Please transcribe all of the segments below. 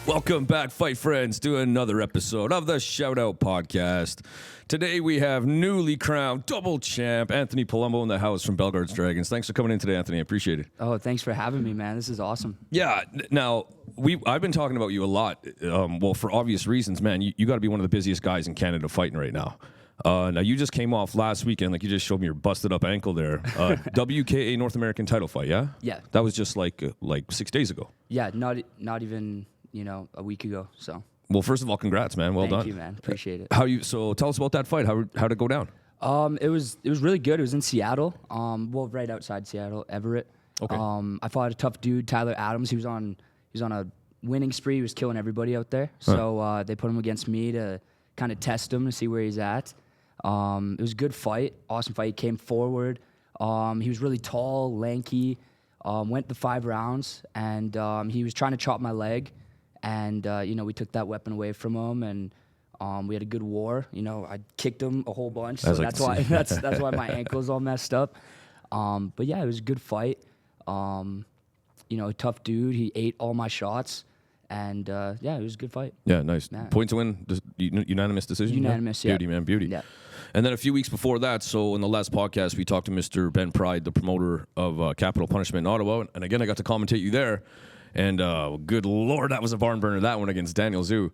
Welcome back, fight friends, to another episode of the Shout Out Podcast. Today we have newly crowned double champ Anthony Polumbo in the house from Bellegarde's Dragons. Thanks for coming in today, Anthony. I appreciate it. Oh, thanks for having me, man. This is awesome. Yeah. Now I've been talking about you a lot. Well, for obvious reasons, man. You got to be one of the busiest guys in Canada fighting right now. Now you just came off last weekend, like you just showed me your busted up ankle there. WKA North American title fight, yeah? Yeah. That was just like 6 days ago. Yeah, not even a week ago. So. Well, first of all, congrats, man. Well done. Thank you, man. Appreciate it. So tell us about that fight. How'd it go down? It was really good. It was in Seattle. Well, right outside Seattle, Everett. Okay. I fought a tough dude, Tyler Adams. He was on a winning spree. He was killing everybody out there. So they put him against me to kind of test him to see where he's at. It was a good fight, awesome fight. He came forward. He was really tall, lanky. Went the 5 rounds, and he was trying to chop my leg, and we took that weapon away from him, and we had a good war. I kicked him a whole bunch, so that's why my ankle's all messed up. But yeah, it was a good fight. A tough dude. He ate all my shots. And, it was a good fight. Yeah, nice. Yeah. Point to win, unanimous decision? Unanimous, yeah. Beauty, man, beauty. Yeah. And then a few weeks before that, so in the last podcast, we talked to Mr. Ben Pride, the promoter of Capital Punishment in Ottawa. And again, I got to commentate you there. And good Lord, that was a barn burner, that one against Daniel Zhu,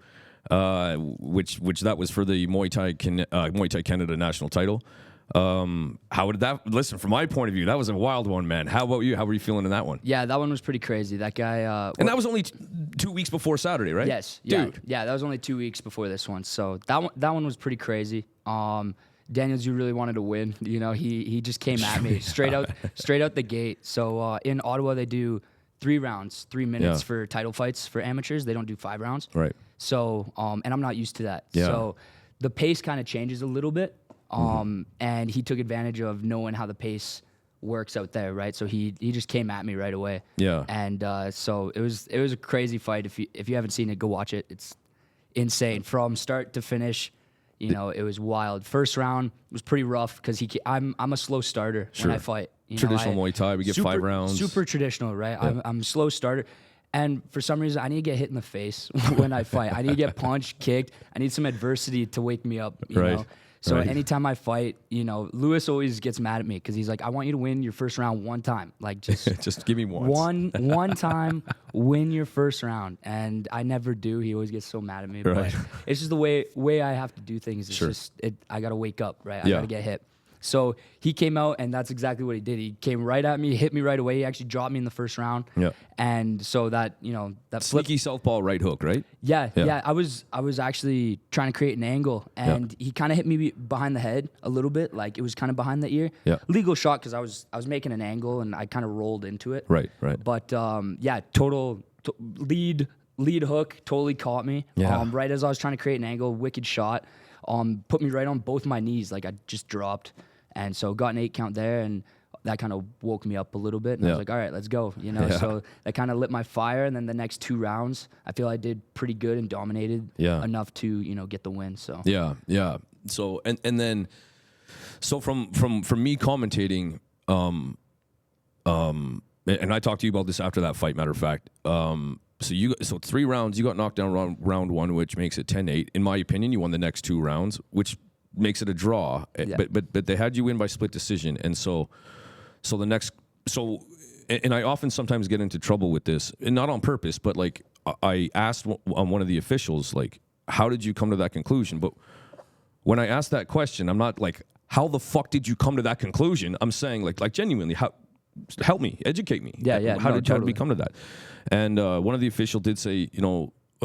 which that was for the Muay Thai Canada national title. How did that, listen, from my point of view, that was a wild one, man. How about you? How were you feeling in that one? Yeah, that one was pretty crazy. That guy... and that was only 2 weeks before Saturday, right? Yes. Dude. Yeah, that was only 2 weeks before this one. So that one was pretty crazy. Daniel Zhu really wanted to win. He just came at me straight out the gate. So in Ottawa, they do 3 rounds, 3 minutes for title fights for amateurs. They don't do 5 rounds. Right. So, and I'm not used to that. Yeah. So the pace kind of changes a little bit. And he took advantage of knowing how the pace works out there, right? So he just came at me right away. Yeah. And so it was a crazy fight. If you haven't seen it, go watch it. It's insane from start to finish. It was wild. First round was pretty rough because I'm a slow starter when I fight. Traditional Muay Thai, we get 5 rounds. Super traditional, right? Yeah. I'm a slow starter. And for some reason, I need to get hit in the face when I fight. I need to get punched, kicked. I need some adversity to wake me up, you know? So anytime I fight, Lewis always gets mad at me because he's like, I want you to win your first round one time. Like, just give me once. One time, win your first round. And I never do. He always gets so mad at me. Right. But it's just the way I have to do things. It's I got to wake up, right? I got to get hit. So he came out, and that's exactly what he did. He came right at me, hit me right away. He actually dropped me in the first round. Yeah. And so that sneaky southpaw right hook, right? Yeah. I was actually trying to create an angle, and he kind of hit me behind the head a little bit, like it was kind of behind the ear. Yeah. Legal shot because I was making an angle, and I kind of rolled into it. Right. But total lead hook totally caught me. Yeah. Right as I was trying to create an angle, wicked shot. Put me right on both my knees, like I just dropped. And so got an 8 count there, and that kind of woke me up a little bit. And I was like, all right, let's go. So that kind of lit my fire. And then the next 2 rounds, I feel I did pretty good and dominated enough to, get the win. So yeah. So and then from me commentating, and I talked to you about this after that fight, matter of fact. So 3 rounds, you got knocked down round 1, which makes it 10-8. In my opinion, you won the next 2 rounds, which makes it a draw. Yeah. But they had you win by split decision, and and I often sometimes get into trouble with this, and not on purpose, but like I asked on one of the officials, like, how did you come to that conclusion? But when I asked that question, I'm not like, how the fuck did you come to that conclusion? I'm saying like genuinely, how. Help me, educate me. Yeah. How did we come to that? And one of the officials did say,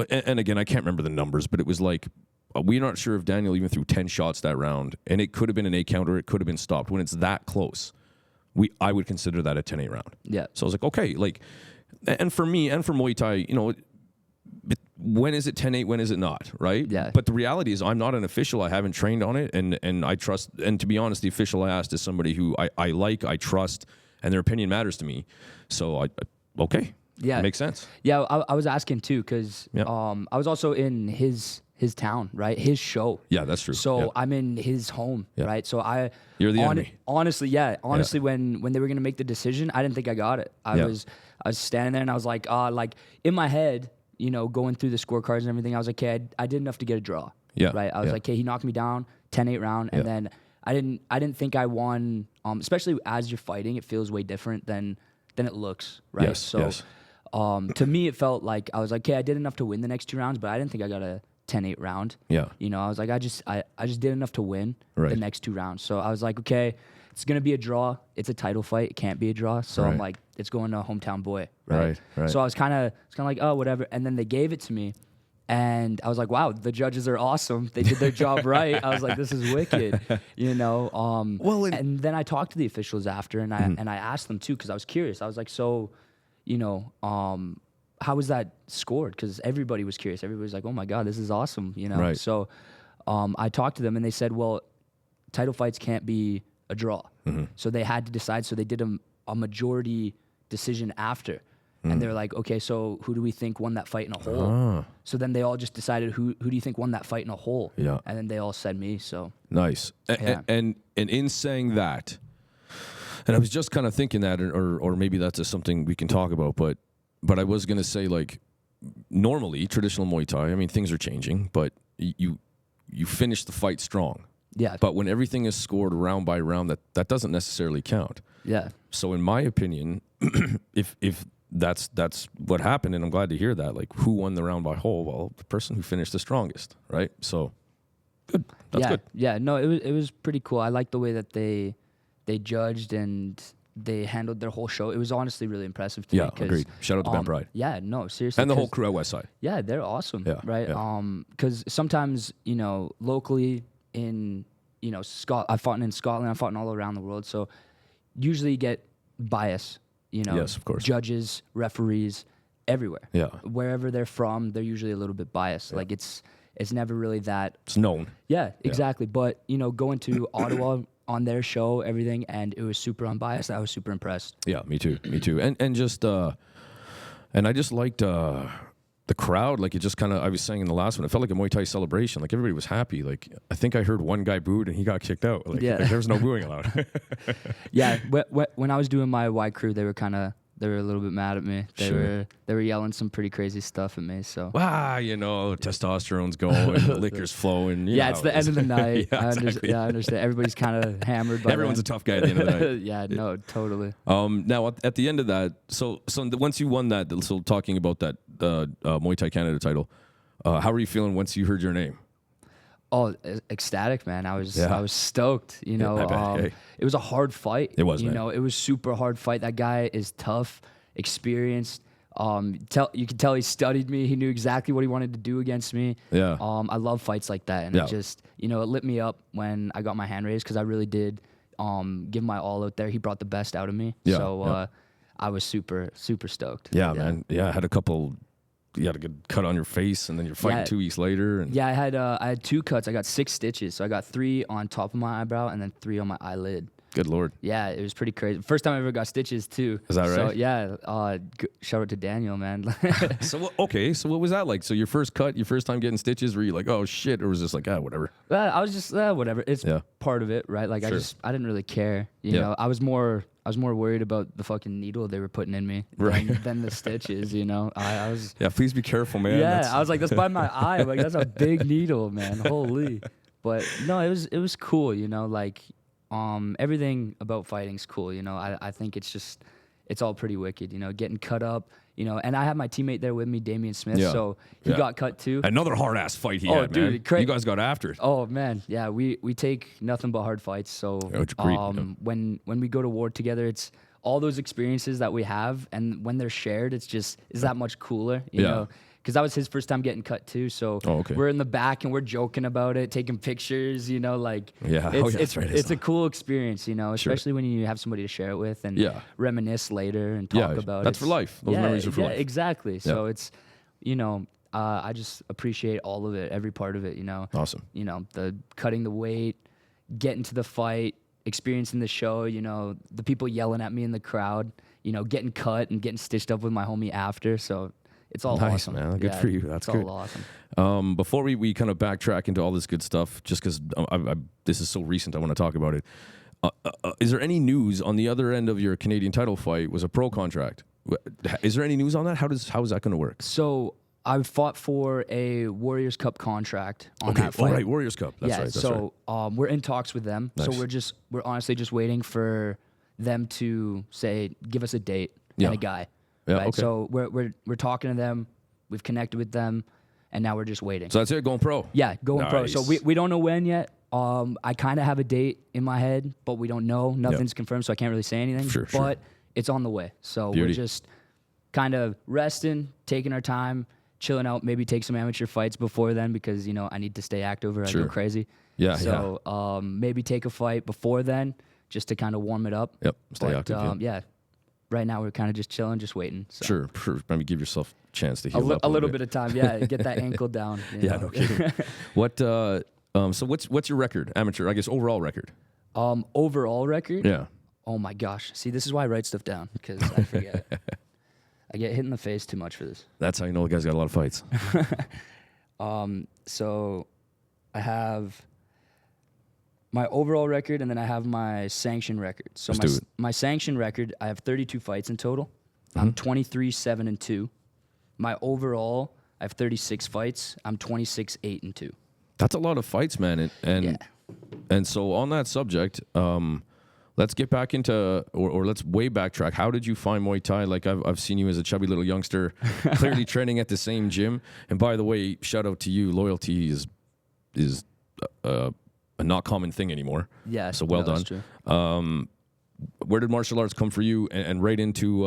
and again, I can't remember the numbers, but it was like, we're not sure if Daniel even threw 10 shots that round, and it could have been an 8 count or it could have been stopped. When it's that close, I would consider that a 10-8 round. Yeah. So I was like, okay, like, and for me and for Muay Thai, when is it 10-8, when is it not, right? Yeah. But the reality is I'm not an official. I haven't trained on it, and I trust, and to be honest, the official I asked is somebody who I like, I trust, and their opinion matters to me. So okay. Yeah. It makes sense. Yeah, I was asking too, because I was also in his town, right? His show. Yeah, that's true. So I'm in his home, right? So You're the enemy. Honestly, when they were gonna make the decision, I didn't think I got it. I was standing there and I was like in my head, going through the scorecards and everything, I was like, okay, I did enough to get a draw. Yeah. Right. I was like, okay, he knocked me down 10-8 round, and then I didn't think I won. Especially as you're fighting, it feels way different than it looks. Right. Yes, So, yes. to me, it felt like I was like, okay, I did enough to win the next 2 rounds, but I didn't think I got a 10-8 round. Yeah. I was like, I just did enough to win Right. the next 2 rounds. So I was like, okay, it's gonna be a draw. It's a title fight. It can't be a draw. So I'm like, it's going to hometown boy. Right. So I was kind of like, oh, whatever. And then they gave it to me, and I was like, wow, the judges are awesome. They did their job right. I was like, this is wicked. Well, and then I talked to the officials after, and I asked them too, because I was curious. I was like, so, how was that scored? Because everybody was curious. Everybody was like, oh my God, this is awesome. Right. So I talked to them, and they said, well, title fights can't be a draw. So they had to decide. So they did a majority decision after. And they're like, okay, so who do we think won that fight in a hole? So then they all just decided, who do you think won that fight in a hole? Yeah. And then they all said me. So nice. And in saying that, and I was just kind of thinking that, or maybe that's just something we can talk about, but I was gonna say, like, normally traditional Muay Thai, I mean, things are changing, but you finish the fight strong. yeah. But when everything is scored round by round, that doesn't necessarily count. Yeah. So in my opinion, if that's what happened, and I'm glad to hear that, like, who won the round by hole? Well, the person who finished the strongest, right? So good. That's good. Yeah. No, it was pretty cool. I like the way that they judged and they handled their whole show. It was honestly really impressive to me. Yeah, agreed. Shout out to Ben Pride. Yeah, no, seriously. And the whole crew at Westside. Yeah, they're awesome. Yeah, right. yeah. Because sometimes, locally in, I fought in Scotland, I fought in all around the world. So usually you get bias, Yes, of course. judges, referees, everywhere. Yeah. Wherever they're from, they're usually a little bit biased. Like it's never really that. It's known. Yeah, exactly. But, going to Ottawa on their show, everything, and it was super unbiased. I was super impressed. Yeah, me too. And just and I just liked the crowd. Like, it just kind of, I was saying in the last one, it felt like a Muay Thai celebration. Like, everybody was happy. Like, I think I heard one guy booed and he got kicked out. Like, there was no booing allowed. Yeah, when I was doing my Y crew, they were a little bit mad at me. They were yelling some pretty crazy stuff at me. So testosterone's going, liquor's flowing. Yeah, it's the end of the night. Yeah, exactly. I understand. Everybody's kind of hammered. By Everyone's then. a tough guy at the end of the night. Yeah, no, totally. Now at the end of that, so once you won that, so talking about that Muay Thai Canada title, how were you feeling once you heard your name? Oh, ecstatic, man. I was stoked, I bet, hey. It was a hard fight. It was, man. man. It was super hard fight. That guy is tough, experienced. You could tell he studied me. He knew exactly what he wanted to do against me. Yeah. I love fights like that. And it just, it lit me up when I got my hand raised, because I really did give my all out there. He brought the best out of me. Yeah, So I was super, super stoked. Yeah, man. Yeah, I had a couple. You had a good cut on your face, and then you're fighting 2 weeks later. And yeah, I had 2 cuts. I got 6 stitches. So I got 3 on top of my eyebrow and then 3 on my eyelid. Good Lord. Yeah, it was pretty crazy. First time I ever got stitches too. Is that right? So yeah, shout out to Daniel, man. So what was that like? So your first cut, your first time getting stitches, were you like, oh shit, or was this like, whatever? I was just whatever. It's part of it, right? Like Sure. I didn't really care. You know, I was more worried about the fucking needle they were putting in me than the stitches. I was. Yeah, please be careful, man. Yeah, I was like, that's by my eye. Like, that's a big needle, man. Holy. But no, it was cool. Like. Everything about fighting's cool, I think it's all pretty wicked, getting cut up, and I have my teammate there with me, Damian Smith, so he got cut too. Another hard ass fight he had, dude, man. You guys got after it. Oh man, yeah, we take nothing but hard fights. So when we go to war together, it's all those experiences that we have, and when they're shared, it's that much cooler, you know. Because that was his first time getting cut too, so we're in the back and we're joking about it, taking pictures, like it's a cool experience, especially when you have somebody to share it with and reminisce later and talk about it. That's for life. Those memories are for life. Exactly. So it's, I just appreciate all of it, every part of it, Awesome. The cutting the weight, getting to the fight, experiencing the show, the people yelling at me in the crowd, getting cut and getting stitched up with my homie after. So it's all nice, awesome. Man. Good for you. That's good. It's all awesome. Before we kind of backtrack into all this good stuff, just because this is so recent, I want to talk about it. Is there any news on the other end of your Canadian title fight? Was a pro contract? Is there any news on that? How is that going to work? So I fought for a Warriors Cup contract on that fight. All right, Warriors Cup. That's right. That's so right. we're in talks with them. Nice. So we're honestly just waiting for them to say, give us a date Yeah. and a guy. Yeah, right? okay. So we're talking to them. We've connected with them, and now we're just waiting. So that's it, going pro. Yeah, going pro. Nice. So we don't know when yet. I kind of have a date in my head, but we don't know. Nothing's confirmed, so I can't really say anything. Sure, but it's on the way. So Beauty. we're just kind of resting, taking our time, chilling out. Maybe take some amateur fights before then because I need to stay active or I Sure. go crazy. Yeah, So maybe take a fight before then just to kind of warm it up. Yep, stay active, yeah. Yeah. Right now we're kind of just chilling, just waiting. So. Sure. Maybe give yourself a chance to heal up A little bit of time, yeah. Get that ankle down. Yeah, no kidding. What? So what's your record, amateur? I guess overall record. Overall record? Yeah. Oh my gosh. See, this is why I write stuff down because I forget. I get hit in the face too much for this. That's how you know the guy's got a lot of fights. So I have my overall record and then I have my sanction record. So Let's do it. my sanction record, I have 32 fights in total. I'm 23-7-2. My overall, I have 36 fights. I'm 26-8-2. That's a lot of fights, man. And so on that subject, let's get back into, or let's way backtrack. How did you find Muay Thai? Like I've seen you as a chubby little youngster, clearly training at the same gym. And by the way, shout out to you. Loyalty is a not common thing anymore. Yeah. So well done. That's true. Where did martial arts come for you? And right into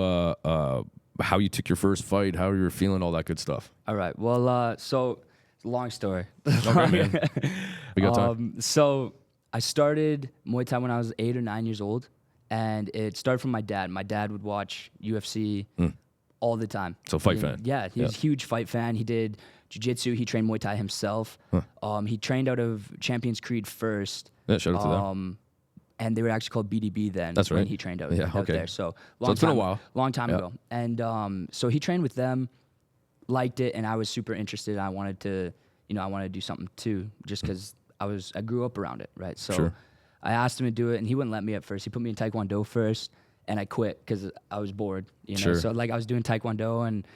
how you took your first fight, how you were feeling, all that good stuff. All right. Well, so it's a long story. Okay, man. We got time. So I started Muay Thai when I was 8 or 9 years old, and it started from my dad. My dad would watch UFC all the time. So fight fan. Yeah, he was a huge fight fan. He did jiu-jitsu. He trained Muay Thai himself. He trained out of Champions Creed first. Yeah, shout out to them. And they were actually called BDB then. That's right. When he trained out okay. there. So it's been a while. Long time ago. And so he trained with them, liked it, and I was super interested. I wanted to, I wanted to do something too, just because I grew up around it, right? So Sure. I asked him to do it, and he wouldn't let me at first. He put me in Taekwondo first, and I quit because I was bored, Sure. So like I was doing Taekwondo, and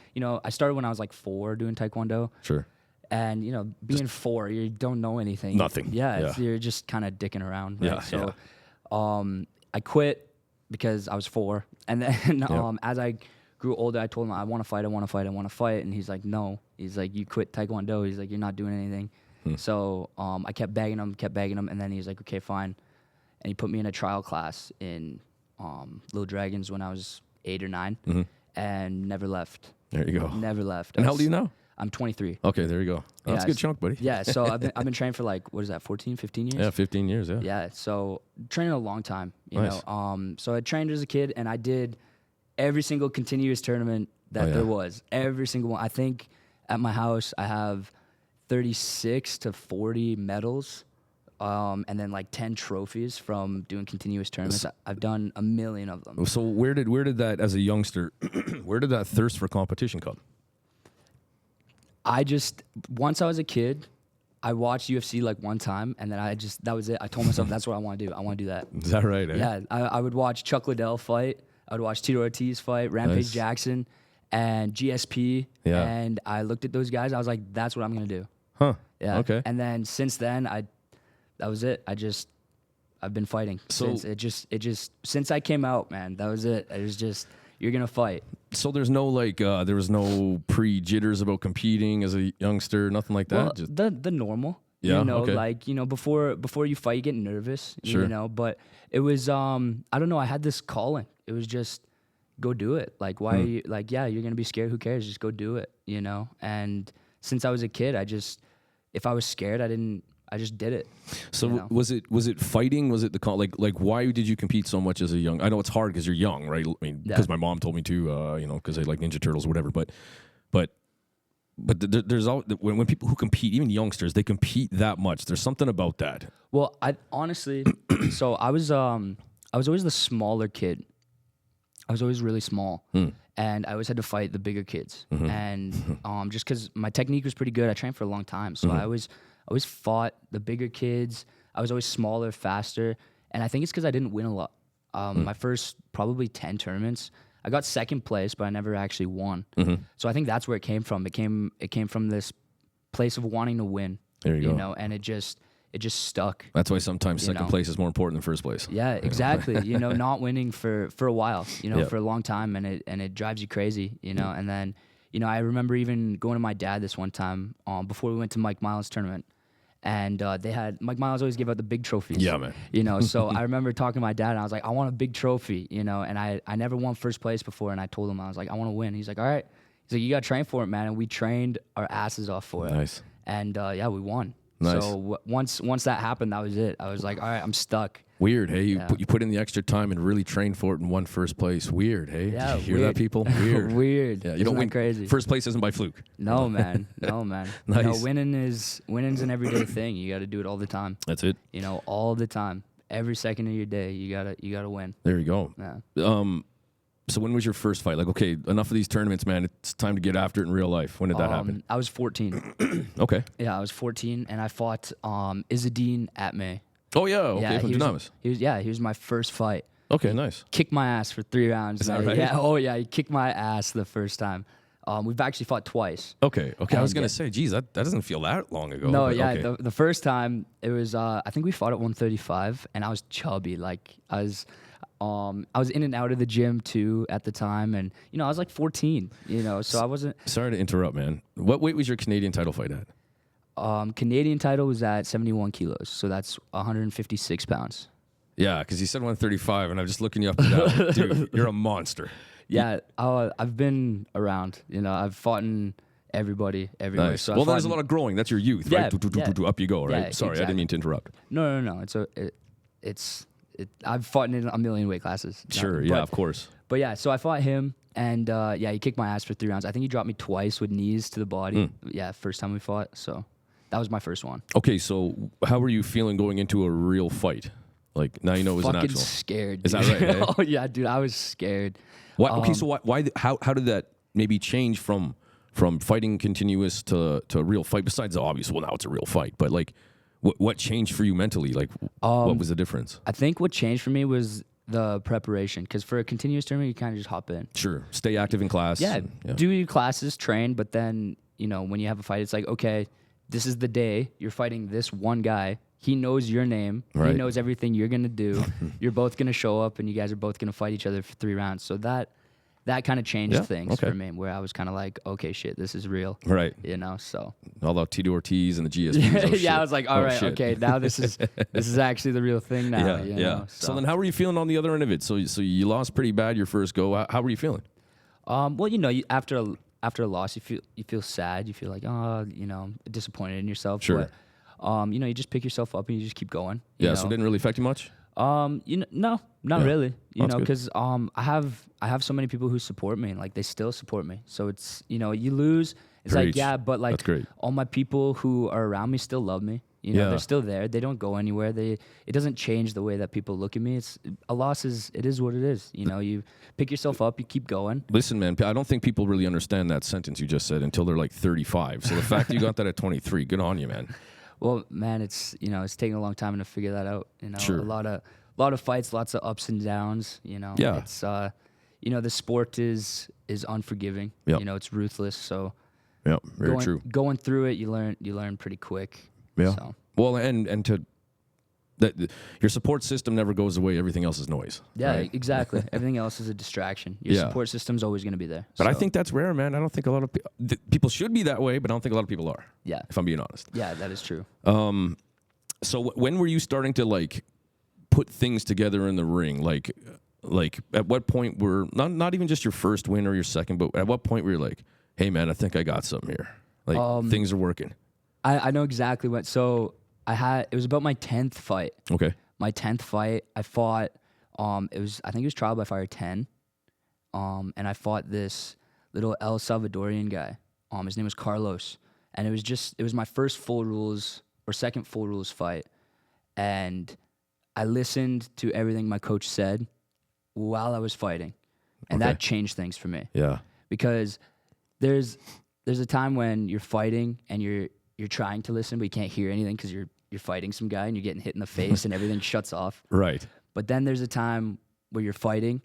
I started when I was like 4 doing Taekwondo. Sure. And being 4, you don't know anything. Nothing. Yeah. You're just kind of dicking around. Right? Yeah. So I quit because I was 4, and then as I grew older, I told him I want to fight. And he's like, no. He's like, you quit Taekwondo. He's like, you're not doing anything. So I kept begging him, and then he's like, okay, fine. And he put me in a trial class in Little Dragons when I was 8 or 9, and never left. There you go. Never left. And how old are you now? I'm 23. Okay, there you go. That's a good chunk, buddy. Yeah, so I've been training for like, what is that, 14, 15 years? Yeah, 15 years, yeah. Yeah, so training a long time, Nice. So I trained as a kid, and I did every single continuous tournament that there was. Every single one. I think at my house I have 36 to 40 medals, and then like 10 trophies from doing continuous tournaments. I've done a million of them. So where did that, as a youngster, where did that thirst for competition come? Once I was a kid, I watched UFC like one time, and then that was it. I told myself that's what I want to do. I want to do that. Is that right? Eh? Yeah, I would watch Chuck Liddell fight. I would watch Tito Ortiz fight, Rampage Nice. Jackson, and GSP. Yeah. And I looked at those guys. I was like, that's what I'm going to do. Huh. Yeah. Okay. And then since then, that was it. I've been fighting. So- Since I came out, man, that was it. It was just, you're going to fight. So there's no there was no pre-jitters about competing as a youngster, nothing like that? Well, Just, the normal. Yeah, okay. Like, before you fight, you get nervous, Sure. but it was, I don't know, I had this calling. It was just, go do it. Like, why are you, like, yeah, you're going to be scared. Who cares? Just go do it, And since I was a kid, if I was scared, I just did it. so was it fighting? Was it the like why did you compete so much as a young? I know it's hard because you're young, right? I mean, because my mom told me to, because I like Ninja Turtles or whatever. But there's all when people who compete, even youngsters, they compete that much. There's something about that. Well, I honestly, so I was always the smaller kid. I was always really small, and I always had to fight the bigger kids. And just because my technique was pretty good, I trained for a long time, so I always fought the bigger kids. I was always smaller, faster, and I think it's because I didn't win a lot. My first probably 10 tournaments, I got second place, but I never actually won. Mm-hmm. So I think that's where it came from. It came from this place of wanting to win. There you go. know, and it just stuck. That's why sometimes second know. place is more important than first place. Yeah, exactly. Not winning for a while, Yep. for a long time, and it drives you crazy, And then, I remember even going to my dad this one time before we went to Mike Miles' tournament, and they had Mike Miles always give out the big trophies. Yeah, man. So I remember talking to my dad, and I was like, I want a big trophy, and I never won first place before, and I told him I was like, I want to win. He's like, all right. He's like, you got to train for it, man, and we trained our asses off for it. Nice. And yeah, we won. Nice. So once that happened, that was it. I was like, all right, I'm stuck. Weird, hey? You put in the extra time and really trained for it and won first place. Weird, hey? Yeah, Did you hear that, people? Weird. Weird. Yeah, you don't win. Crazy. First place isn't by fluke. No, man. No, man. Nice. Winning's an everyday thing. You got to do it all the time. That's it. All the time. Every second of your day, you gotta win. There you go. Yeah. So when was your first fight? Like, okay, enough of these tournaments, man. It's time to get after it in real life. When did that happen? I was 14. Okay. Yeah, I was 14, and I fought Izzadine Atmeh. Oh yeah. Okay. From Dunamis. He was my first fight. Okay. Nice. Kicked my ass for 3 rounds. Is that right? Yeah. Oh yeah. He kicked my ass the first time. We've actually fought twice. Okay. I was And, gonna say, geez, that doesn't feel that long ago. No, but yeah. Okay. The first time it was I think we fought at 135, and I was chubby. Like I was in and out of the gym too at the time, and I was like 14. So I wasn't. Sorry to interrupt, man. What weight was your Canadian title fight at? Canadian title was at 71 kilos, so that's 156 pounds. Yeah, because you said 135, and I'm just looking you up and down. Dude, you're a monster. Yeah, I've been around. I've fought in everybody everywhere. Nice. So Well, there's a lot of growing. That's your youth, right? Yeah. Up you go, right? Yeah, Sorry, I exactly. didn't mean to interrupt. No. I've fought in a million weight classes. Sure, yeah, of course. But yeah, so I fought him, and he kicked my ass for 3 rounds. I think he dropped me twice with knees to the body. Yeah, first time we fought. So that was my first one. Okay, so how were you feeling going into a real fight? Like, now you know it was an Fucking actual. scared. Is Dude. that right? Eh? Oh yeah, dude, I was scared. Why, okay, so why? How did that maybe change from fighting continuous to a real fight? Besides the obvious, well, now it's a real fight. But like, what changed for you mentally? Like, what was the difference? I think what changed for me was the preparation, because for a continuous tournament, you kind of just hop in. Sure, stay active in class. Yeah, and, do your classes, train, but then when you have a fight, it's like, okay, this is the day you're fighting this one guy. He knows your name. Right. He knows everything you're gonna do. You're both gonna show up, and you guys are both gonna fight each other for 3 rounds. So that kind of changed things for me, where I was kind of like, okay, shit, this is real. Right. So all the Tito Ortiz and the GSPs. yeah, I was like, all right, shit. okay, now this is actually the real thing now. Yeah. So then, how were you feeling on the other end of it? So you lost pretty bad your first go. How were you feeling? Well, after a loss, you feel sad. You feel like, disappointed in yourself. Sure. But, you just pick yourself up and you just keep going. Yeah. So it didn't really affect you much. No, not really. That's good. Because I have so many people who support me, and like they still support me. So it's you lose. It's Preach. like, yeah, but like That's great. all my people who are around me still love me. They're still there. They don't go anywhere. It doesn't change the way that people look at me. It's a loss it is what it is. You pick yourself up, you keep going. Listen, man, I don't think people really understand that sentence you just said until they're like 35. So the fact that you got that at 23, good on you, man. Well, man, it's taken a long time to figure that out. Sure. A lot of fights, lots of ups and downs. Yeah. It's the sport is unforgiving. Yep. It's ruthless. So Yeah, very true. Going through it, you learn pretty quick. Yeah. So. Well, and to that your support system never goes away. Everything else is noise. Yeah, right? exactly. Everything else is a distraction. Your support system's always going to be there. But I think that's rare, man. I don't think a lot of people should be that way, but I don't think a lot of people are. Yeah. If I'm being honest. Yeah, that is true. So when were you starting to like put things together in the ring? Like at what point were not even just your first win or your second, but at what point were you like, hey man, I think I got something here. Like things are working. I know exactly what. So it was about my 10th fight. Okay. My 10th fight, I fought. I think it was trial by fire 10. And I fought this little El Salvadorian guy. His name was Carlos, and it was my first full rules or second full rules fight, and I listened to everything my coach said while I was fighting, and that changed things for me. Yeah. Because there's a time when you're fighting and you're trying to listen, but you can't hear anything because you're fighting some guy and you're getting hit in the face and everything shuts off. Right. But then there's a time where you're fighting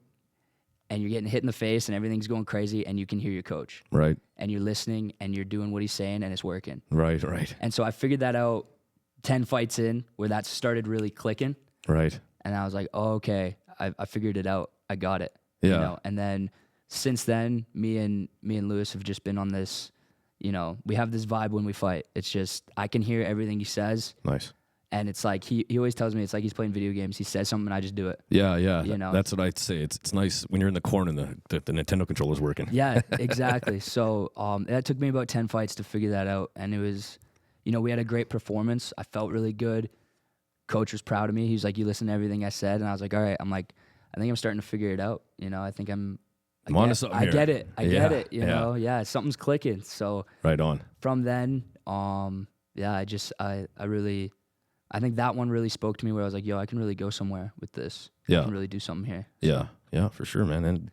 and you're getting hit in the face and everything's going crazy and you can hear your coach. Right. And you're listening and you're doing what he's saying and it's working. Right, right. And so I figured that out 10 fights in where that started really clicking. Right. And I was like, oh, okay, I figured it out. I got it. Yeah. You know? And then since then, me and Lewis have just been on this, you know, we have this vibe when we fight. It's just, I can hear everything he says. Nice. And it's like, he always tells me it's like he's playing video games. He says something and I just do it. Yeah, yeah. You know? That's what I'd say. It's nice when you're in the corner and the Nintendo controller's working. Yeah, exactly. So that took me about 10 fights to figure that out. And it was, you know, we had a great performance. I felt really good. Coach was proud of me. He was like, you listen to everything I said. And I was like, all right. I'm like, I think I'm starting to figure it out. You know, I think I get it. I get it. You know, yeah, something's clicking. So right on. From then, I think that one really spoke to me where I was like, yo, I can really go somewhere with this. Yeah. I can really do something here. Yeah. Yeah, for sure, man. And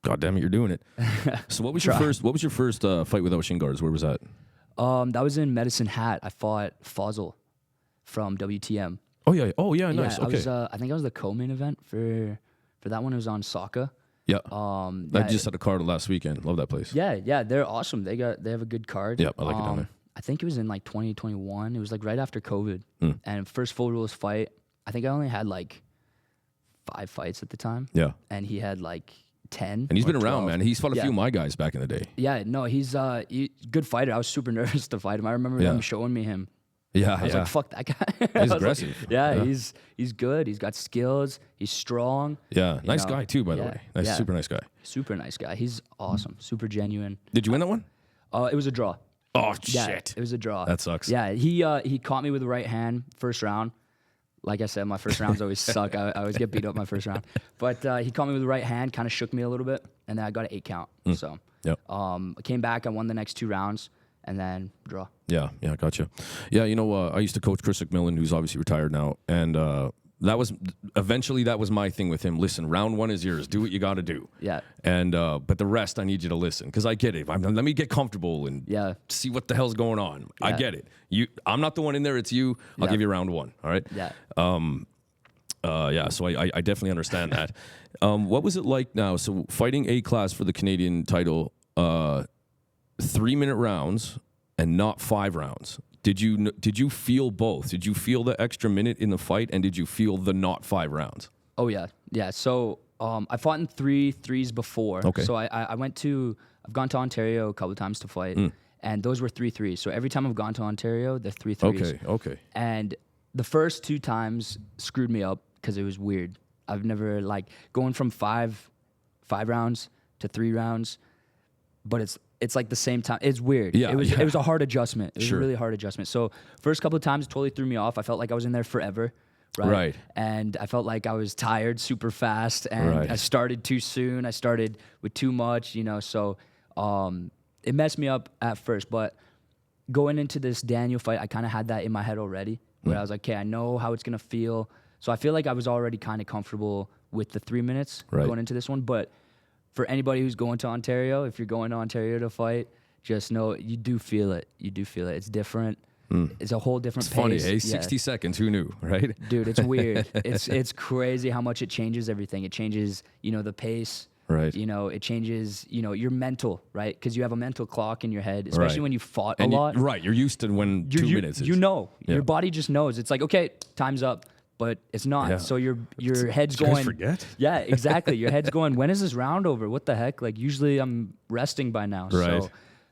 God damn it, you're doing it. So what was your first fight without shin guards? Where was that? That was in Medicine Hat. I fought Fossil from WTM. Oh yeah, nice. Yeah, okay. I think I was the co-main event for that one. It was on Sokka. Yeah. I just had a card last weekend. Love that place. Yeah, they're awesome. They have a good card. Yeah, I like it down there. I think it was in like 2021. It was like right after COVID. And first full rules fight. I think I only had like 5 fights at the time. Yeah. And he had like 10. And he's been 12. around, man. He's fought a few of my guys back in the day. Yeah, no, he's good fighter. I was super nervous to fight him. I remember them showing me him. Yeah, I was like, fuck that guy. He's aggressive. Like, he's good. He's got skills. He's strong. Yeah, nice guy too, by the way. Super nice guy. Super nice guy. He's awesome. Super genuine. Did you win that one? It was a draw. Oh, yeah, shit. It was a draw. That sucks. Yeah, he caught me with the right hand first round. Like I said, my first rounds always suck. I always get beat up my first round. But he caught me with the right hand, kind of shook me a little bit, and then I got an 8 count. So I came back. I won the next 2 rounds, and then draw. Yeah, gotcha. Yeah, you know, I used to coach Chris McMillan, who's obviously retired now, and that was my thing with him. Listen, round 1 is yours. Do what you got to do. Yeah. And but the rest, I need you to listen because I get it. Let me get comfortable and see what the hell's going on. Yeah. I get it. I'm not the one in there. It's you. I'll give you round 1. All right. Yeah. So I definitely understand that. What was it like now? So fighting A class for the Canadian title, 3-minute rounds and not 5 rounds. Did you feel both? Did you feel the extra minute in the fight, and did you feel the not 5 rounds? Oh yeah. So I fought in 3-3s before. Okay. So I've gone to Ontario a couple of times to fight, and those were 3-3s. So every time I've gone to Ontario, they're 3-3s. Okay. And the first 2 times screwed me up because it was weird. I've never going from 5 rounds to 3 rounds, but it's like the same time. It's weird. Yeah, it was a hard adjustment. It was Sure. a really hard adjustment. So first couple of times totally threw me off. I felt like I was in there forever. Right. And I felt like I was tired super fast, and I started too soon. I started with too much, so it messed me up at first. But going into this Daniel fight, I kind of had that in my head already, where I was like, okay, I know how it's going to feel. So I feel like I was already kind of comfortable with the 3 minutes going into this one. But for anybody who's going to Ontario, if you're going to Ontario to fight, just know you do feel it. You do feel it. It's different. It's a whole different pace. Funny, hey? 60 seconds, who knew, right? Dude, it's weird. It's crazy how much it changes everything. It changes, the pace. Right. It changes, your mental, right? Because you have a mental clock in your head, especially when you fought a lot. You're used to when 2 minutes is. Your body just knows. It's like, okay, time's up. But it's not. Yeah. So your head's going. You guys forget? Yeah, exactly. Your head's going, when is this round over? What the heck? Like, usually I'm resting by now. Right.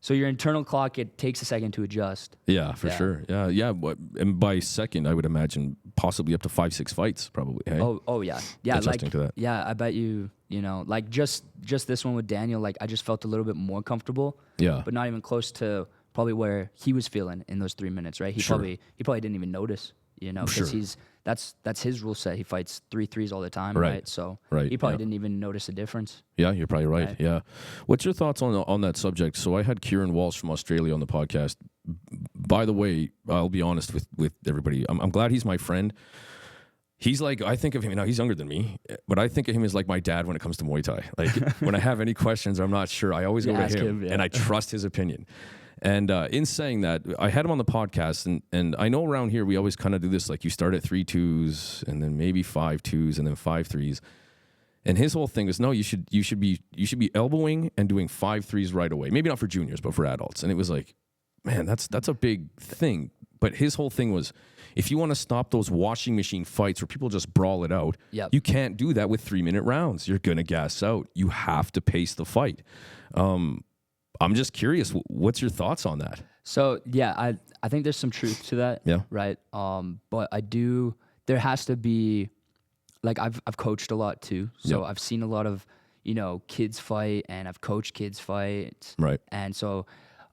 So your internal clock, it takes a second to adjust. Yeah, for sure. Yeah. And by second, I would imagine possibly up to 5-6 fights, probably. Hey? Oh yeah. Yeah. Adjusting to that. Yeah, I bet you. Like just this one with Daniel, like I just felt a little bit more comfortable. Yeah. But not even close to probably where he was feeling in those 3 minutes. Right. He probably didn't even notice. Because that's his rule set. He fights 3-3s all the time, right? So he probably didn't even notice a difference. Yeah, you're probably right. Yeah. What's your thoughts on that subject? So I had Kieran Walsh from Australia on the podcast. By the way, I'll be honest with everybody. I'm glad he's my friend. He's like, I think of him, he's younger than me, but I think of him as like my dad when it comes to Muay Thai. Like when I have any questions, I'm not sure, I always go to him and I trust his opinion. And in saying that, I had him on the podcast, and I know around here we always kind of do this, like you start at 3-2s, and then maybe 5-2s, and then 5-3s. And his whole thing was, no, you should be elbowing and doing 5 threes right away. Maybe not for juniors, but for adults. And it was like, man, that's a big thing. But his whole thing was, if you want to stop those washing machine fights where people just brawl it out, you can't do that with 3-minute rounds. You're going to gas out. You have to pace the fight. I'm just curious, what's your thoughts on that? So, yeah, I think there's some truth to that. Yeah. Right. But there has to be, like, I've coached a lot too. So I've seen a lot of, kids fight, and I've coached kids fight. Right. And so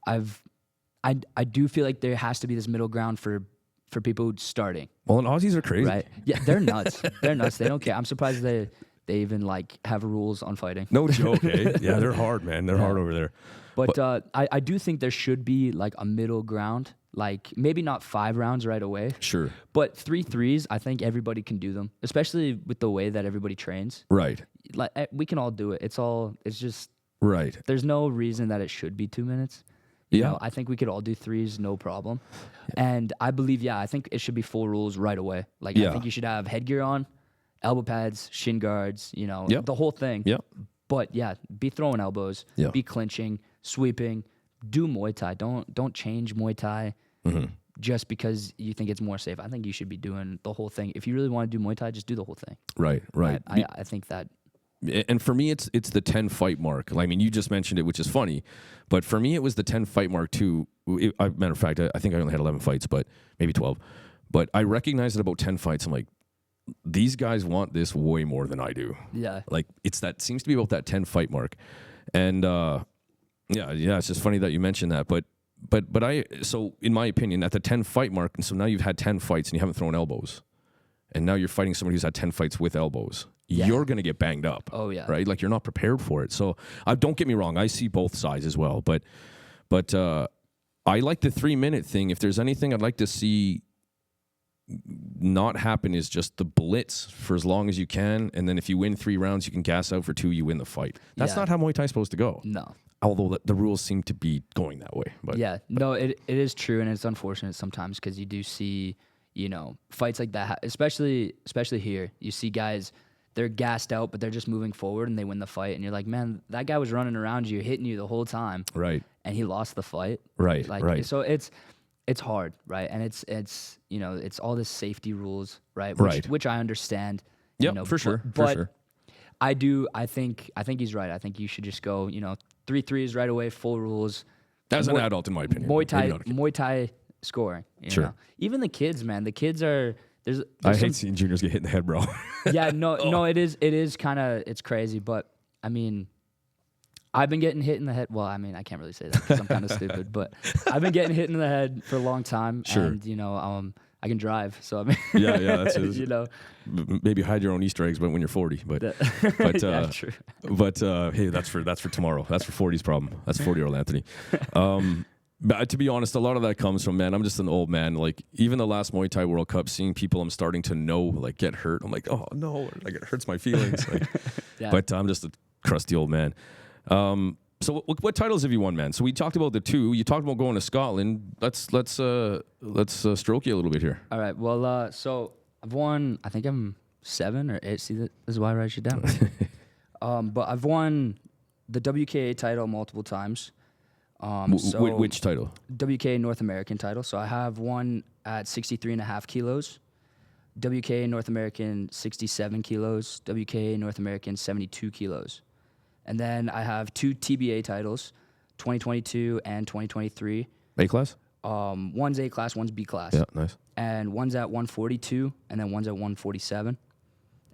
I do feel like there has to be this middle ground for people starting. Well, and Aussies are crazy. Right. Yeah, they're nuts. They're nuts. They don't care. I'm surprised they even like have rules on fighting. No joke, eh? Yeah, they're hard, man. They're hard over there. But I do think there should be like a middle ground, like maybe not 5 rounds right away. Sure. But 3 threes, I think everybody can do them, especially with the way that everybody trains. Right. Like we can all do it. It's just right. There's no reason that it should be 2 minutes. You know, I think we could all do threes, no problem. And I believe, I think it should be full rules right away. Like, I think you should have headgear on, elbow pads, shin guards, the whole thing. Yeah. But be throwing elbows, be clinching, sweeping, do Muay Thai. Don't change Muay Thai just because you think it's more safe. I think you should be doing the whole thing. If you really want to do Muay Thai, just do the whole thing. Right. I think that. And for me, it's the 10 fight mark. I mean, you just mentioned it, which is funny, but for me, it was the 10 fight mark too. Matter of fact, I think I only had 11 fights, but maybe 12. But I recognized at about 10 fights, I'm like, these guys want this way more than I do. Yeah. Like seems to be about that 10 fight mark, and it's just funny that you mentioned that. But so in my opinion, at the 10 fight mark, and so now you've had 10 fights and you haven't thrown elbows, and now you're fighting somebody who's had 10 fights with elbows. You're going to get banged up. Oh, yeah. Right? Like, you're not prepared for it. So, don't get me wrong. I see both sides as well. But I like the 3-minute thing. If there's anything I'd like to see not happen is just the blitz for as long as you can. And then if you win 3 rounds, you can gas out for 2, you win the fight. That's not how Muay Thai is supposed to go. No. Although the rules seem to be going that way. But no, it is true. And it's unfortunate sometimes because you do see, fights like that, especially here. You see guys, they're gassed out, but they're just moving forward and they win the fight. And you're like, man, that guy was running around you, hitting you the whole time. Right. And he lost the fight. Right. Like, right. So it's hard, right? And it's it's all this safety rules, right? Which I understand. Yeah, for sure. But I think he's right. I think you should just go, 3 threes right away, full rules. As an adult, in my opinion. Muay Thai scoring. You know? Even the kids, man. The kids are... I hate seeing juniors get hit in the head, bro. No, it is kind of, it's crazy, but I mean, I've been getting hit in the head. Well, I mean, I can't really say that because I'm kind of stupid, but I've been getting hit in the head for a long time. Sure. And, I can drive, so I mean, that's it. Maybe hide your own Easter eggs, but when you're 40, but true. But hey, that's for tomorrow. That's for 40's problem. That's 40-year-old Anthony. But to be honest, a lot of that comes from, man, I'm just an old man. Like, even the last Muay Thai World Cup, seeing people I'm starting to know, like, get hurt. I'm like, oh, no. Like, it hurts my feelings. Like, But I'm just a crusty old man. So what titles have you won, man? So we talked about the 2. You talked about going to Scotland. Let's stroke you a little bit here. All right. Well, so I've won, I think I'm 7 or 8. See, this is why I write you down. But I've won the WKA title multiple times. Which title? WKA North American title. So I have one at 63.5 kilos, WKA North American 67 kilos, WKA North American 72 kilos. And then I have 2 TBA titles, 2022 and 2023. A class? One's A class, one's B class. Yeah, nice. And one's at 142, and then one's at 147.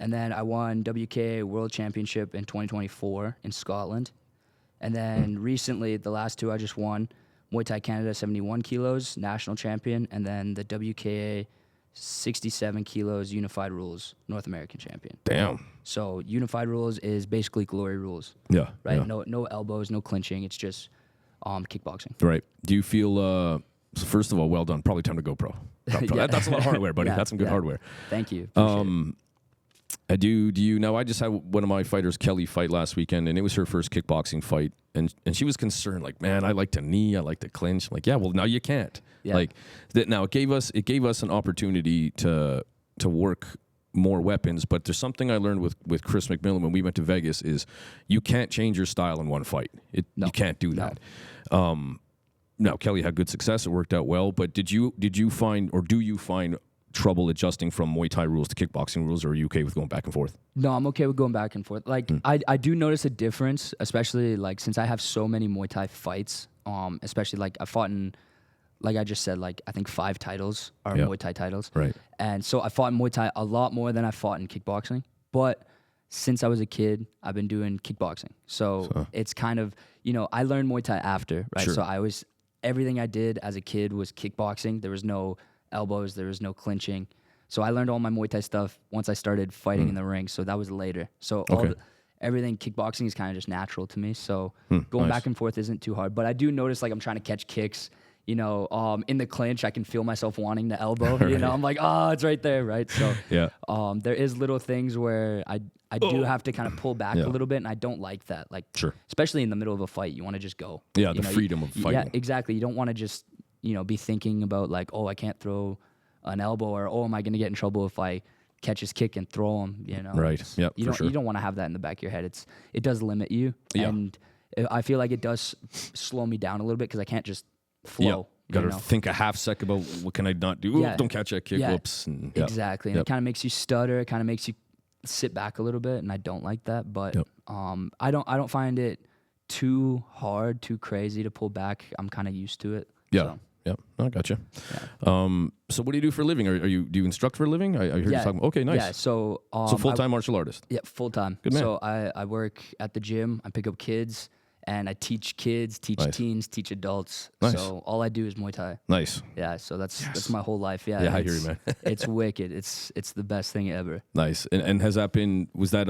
And then I won WKA World Championship in 2024 in Scotland. And then recently, the last 2 I just won, Muay Thai Canada 71 kilos, national champion, and then the WKA 67 kilos unified rules, North American champion. Damn. So unified rules is basically glory rules. Yeah. Right? Yeah. No elbows, no clinching. It's just kickboxing. Right. Do you feel, so first of all, well done. Probably time to go pro. That's a lot of hardware, buddy. That's some good hardware. Thank you. Do you now? I just had one of my fighters, Kelly, fight last weekend, and it was her first kickboxing fight, and she was concerned, like, man, I like to knee, I like to clinch. I'm like, yeah, well, now you can't. Yeah. Like that. Now it gave us an opportunity to work more weapons, but there's something I learned with Chris McMillan when we went to Vegas is you can't change your style in one fight. You can't do that. Now, Kelly had good success. It worked out well, but did you find, or do you find trouble adjusting from Muay Thai rules to kickboxing rules, or are you okay with going back and forth? No, I'm okay with going back and forth. Like, I do notice a difference, especially like since I have so many Muay Thai fights, especially like I fought in, like I just said, like I think 5 titles are Muay Thai titles. Right. And so I fought in Muay Thai a lot more than I fought in kickboxing. But since I was a kid, I've been doing kickboxing. So it's kind of, I learned Muay Thai after, right? Sure. So everything I did as a kid was kickboxing. There was no elbows, there was no clinching. So I learned all my Muay Thai stuff once I started fighting in the ring. So that was later. So everything kickboxing is kind of just natural to me. So going back and forth isn't too hard. But I do notice like I'm trying to catch kicks. In the clinch, I can feel myself wanting the elbow. Right. I'm like, it's right there, right? So there is little things where I do have to kind of pull back a little bit, and I don't like that. Like, especially in the middle of a fight, you want to just go. Yeah, the freedom of fighting. Yeah, exactly. You don't want to just be thinking about like, I can't throw an elbow, or am I going to get in trouble if I catch his kick and throw him? Right. Yeah. You don't want to have that in the back of your head. It does limit you, and I feel like it does slow me down a little bit because I can't just flow. Got to think a half sec about what can I not do. Don't catch that kick. Whoops. And, exactly. And it kind of makes you stutter. It kind of makes you sit back a little bit, and I don't like that. But I don't find it too hard, too crazy to pull back. I'm kind of used to it. Yeah. So. Yeah, I gotcha. So what do you do for a living? Do you instruct for a living? I heard you talking. Okay, nice. Yeah, so full-time martial artist. Yeah, full-time. Good man. So I work at the gym. I pick up kids. And I teach kids, teach teens, teach adults. Nice. So all I do is Muay Thai. Nice. Yeah, so that's my whole life. Yeah, I hear you, man. It's wicked. It's the best thing ever. Nice. And has that been? Was that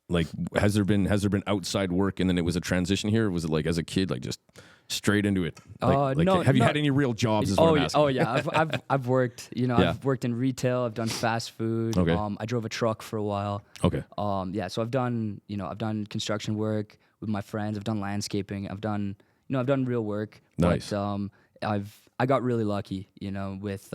like? Has there been outside work and then it was a transition here? Or was it like as a kid, like just straight into it? No. Have you had any real jobs? Is what I'm asking. Oh yeah. I've worked. I've worked in retail. I've done fast food. Okay. I drove a truck for a while. Okay. So I've done construction work with my friends. I've done landscaping. I've done real work. Nice. But I got really lucky, with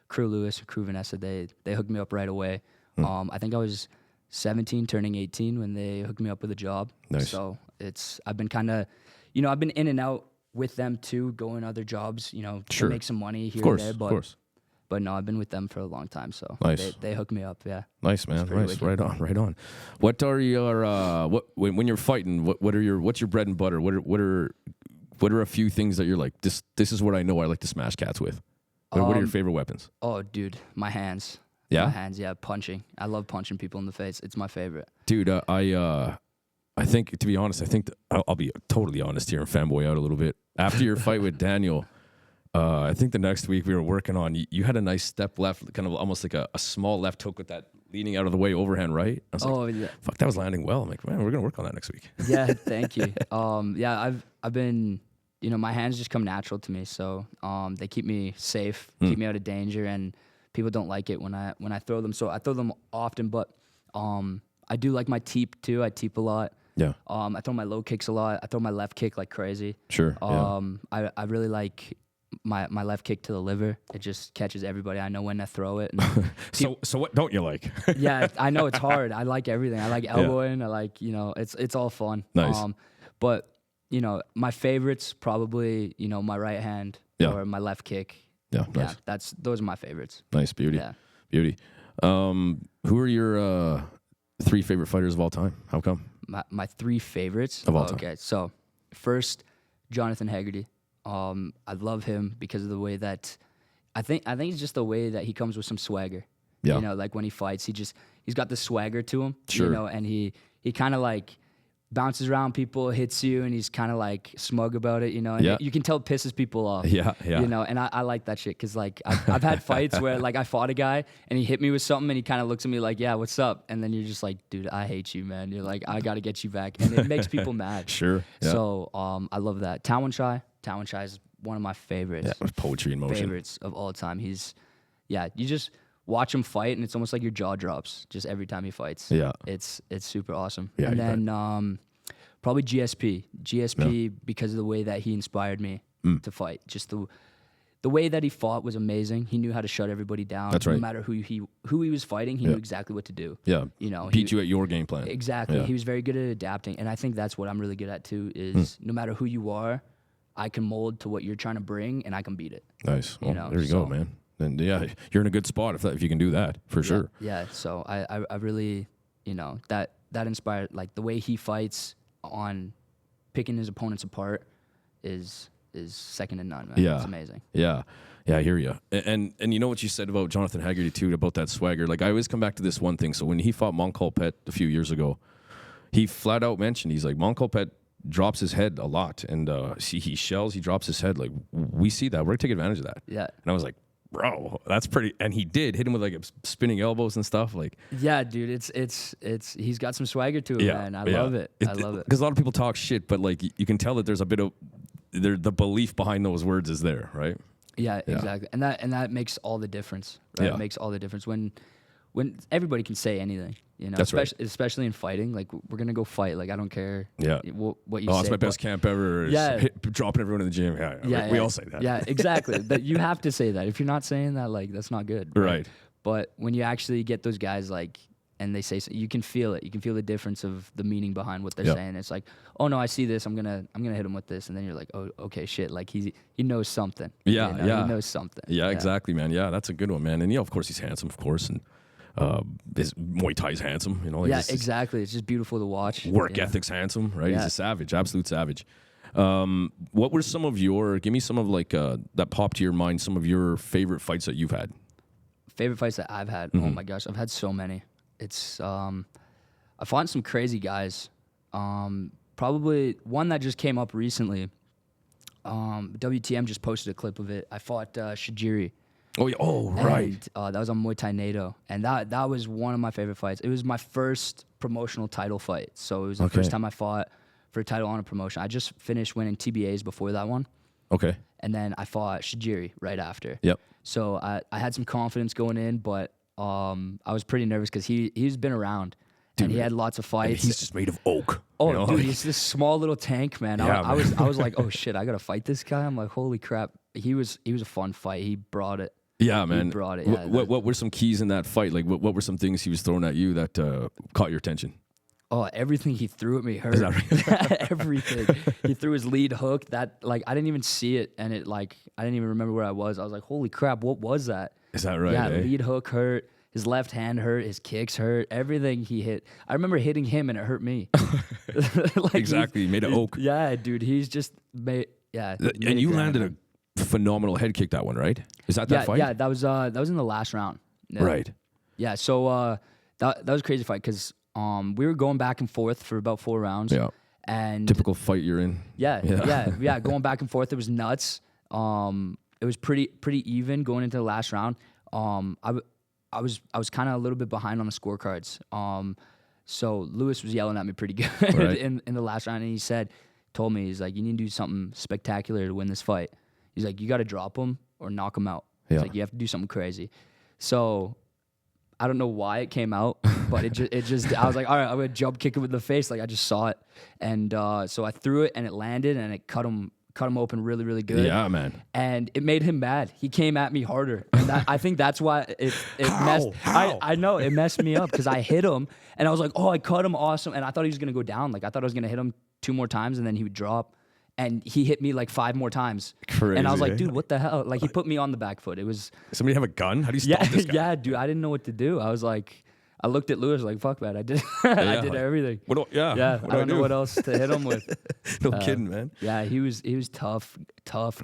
Crew Lewis or Crew Vanessa. They hooked me up right away. I think I was 17 turning 18 when they hooked me up with a job. Nice. So I've been kind of, I've been in and out with them too, going other jobs, to make some money here and there. Of course. But no, I've been with them for a long time, so nice. They hooked me up. Yeah. Nice, man. Nice. Wicked. Right on. What are your when you're fighting? What's your bread and butter? What are a few things that you're like this is what I know I like to smash cats with? What are your favorite weapons? Oh, dude, my hands. Yeah. My hands. Yeah, punching. I love punching people in the face. It's my favorite. Dude, I think, to be honest, I'll be totally honest here and fanboy out a little bit. After your fight with Daniel. I think the next week we were working on, you had a nice step left, kind of almost like a small left hook with that leaning out of the way overhand right. I was like, yeah. Fuck, that was landing well. I'm like, man, we're going to work on that next week. Yeah, thank you. I've been, my hands just come natural to me. So they keep me safe, keep me out of danger, and people don't like it when I throw them. So I throw them often, but I do like my teep too. I teep a lot. Yeah. I throw my low kicks a lot. I throw my left kick like crazy. Sure. I really like my left kick to the liver. It just catches everybody. I know when to throw it. So what don't you like? Yeah, I know it's hard. I like everything. I like elbowing. I like, it's all fun. Nice. But my favorites probably, my right hand or my left kick. Yeah, nice. Yeah, those are my favorites. Nice, beauty. Yeah. Beauty. Who are your 3 favorite fighters of all time? How come? My 3 favorites of all time. Okay, so first, Jonathan Haggerty. I love him because of the way that I think it's just the way that he comes with some swagger. Yeah. Like when he fights, he's got the swagger to him. Sure. And he kind of like bounces around people, hits you, and he's kind of like smug about it. And you can tell it pisses people off. Yeah. And I like that shit because like I've had fights where like I fought a guy and he hit me with something and he kind of looks at me like, yeah, what's up? And then you're just like, dude, I hate you, man. You're like, I got to get you back, and it makes people mad. Sure. Yeah. So I love that. Talon Shai is one of my favorites. Yeah, it was poetry in motion. Favorites of all time. You just watch him fight, and it's almost like your jaw drops just every time he fights. Yeah. It's super awesome. Yeah, and then probably GSP. GSP because of the way that he inspired me to fight. Just the way that he fought was amazing. He knew how to shut everybody down. That's right. No matter who he was fighting, he knew exactly what to do. Yeah. You know, beat you at your game plan. Exactly. Yeah. He was very good at adapting, and I think that's what I'm really good at too. Is no matter who you are, I can mold to what you're trying to bring, and I can beat it. Nice. Well, You know, there you go, man. And yeah, you're in a good spot if you can do that for sure. Yeah. So I really, you know, that inspired, like the way he fights on picking his opponents apart is second to none, man. Yeah. It's amazing. Yeah. Yeah, I hear you. And you know what you said about Jonathan Haggerty too, about that swagger. Like I always come back to this one thing. So when he fought Moncolpet a few years ago, he flat out mentioned, he's like, Moncolpet drops his head a lot, and he shells, he drops his head. Like we see that, we're gonna take advantage of that. Yeah. And I was like, bro, that's pretty. And he did hit him with like spinning elbows and stuff. Like, yeah, dude, it's he's got some swagger to it, man. I love it. I love it. Because a lot of people talk shit, but like you can tell that there's a bit of the belief behind those words is there, right? Yeah, exactly. And that makes all the difference. Right? Yeah. It makes all the difference when everybody can say anything. You know, That's right. Especially in fighting. Like we're gonna go fight. Like I don't care. Yeah. What you say. Oh, it's my best camp ever. Is dropping everyone in the gym. Yeah. We all say that. Yeah, exactly. But you have to say that. If you're not saying that, like that's not good. Right. But when you actually get those guys like, and they say, you can feel it. You can feel the difference of the meaning behind what they're saying. It's like, oh no, I see this. I'm gonna hit him with this, and then you're like, oh, okay, shit. Like he knows something. Yeah, you know? He knows something. Yeah, exactly, man. Yeah, that's a good one, man. And of course, he's handsome, of course, and his Muay Thai's handsome. You know. Like yeah, exactly. It's just beautiful to watch. Work ethic's handsome, right? Yeah. He's a savage, absolute savage. What were some of give me some of like that popped to your mind, some of your favorite fights that you've had? Favorite fights that I've had? Oh my gosh, I've had so many. It's I fought some crazy guys. Probably one that just came up recently. WTM just posted a clip of it. I fought Shajiri. Oh yeah. Oh right. And, that was on Muay Thai NATO, and that was one of my favorite fights. It was my first promotional title fight, so it was the first time I fought for a title on a promotion. I just finished winning TBAs before that one. Okay. And then I fought Shajiri right after. Yep. So I had some confidence going in, but I was pretty nervous because he's been around. Dude, and he had lots of fights. He's just made of oak. Oh, you know? Dude, he's this small little tank, man. Yeah, I was like, oh shit, I gotta fight this guy. I'm like, holy crap. He was a fun fight. He brought it. Yeah, man. He brought it. Yeah, what were some keys in that fight? Like, what were some things he was throwing at you that caught your attention? Oh, everything he threw at me hurt. Is that right? Everything. He threw his lead hook that, like, I didn't even see it, and it, like, I didn't even remember where I was. I was like, holy crap, what was that? Is that right? Yeah, lead hook hurt. His left hand hurt. His kicks hurt. Everything he hit. I remember hitting him, and it hurt me. Like exactly. Made of oak. Yeah, dude. He's just made. Yeah. And you landed a phenomenal head kick that one, right? Is that fight? Yeah, that was in the last round. Yeah. Right. Yeah. So that was a crazy fight because we were going back and forth for about 4 rounds. Yeah. And typical fight you're in. Yeah. Going back and forth, it was nuts. It was pretty even going into the last round. I was kind of a little bit behind on the scorecards. So Lewis was yelling at me pretty good right. in the last round, and told me, he's like, you need to do something spectacular to win this fight. He's like, you got to drop him or knock him out. Yeah. He's like, you have to do something crazy. So I don't know why it came out, but it just I was like, all right, I'm gonna jump kick him in the face. Like I just saw it, and so I threw it and it landed and it cut him open really, really good. Yeah, man. And it made him mad. He came at me harder. And I think that's why it messed. I know it messed me up because I hit him and I was like, oh, I cut him, awesome. And I thought he was gonna go down. Like I thought I was gonna hit him 2 more times and then he would drop. And he hit me like 5 more times. Crazy. And I was like, dude, what the hell? Like he put me on the back foot. It was. Somebody have a gun? How do you stop this guy? Yeah, dude. I didn't know what to do. I was like, I looked at Lewis like, fuck, man. I did everything. Yeah. I don't know what else to hit him with. No kidding, man. Yeah, he was tough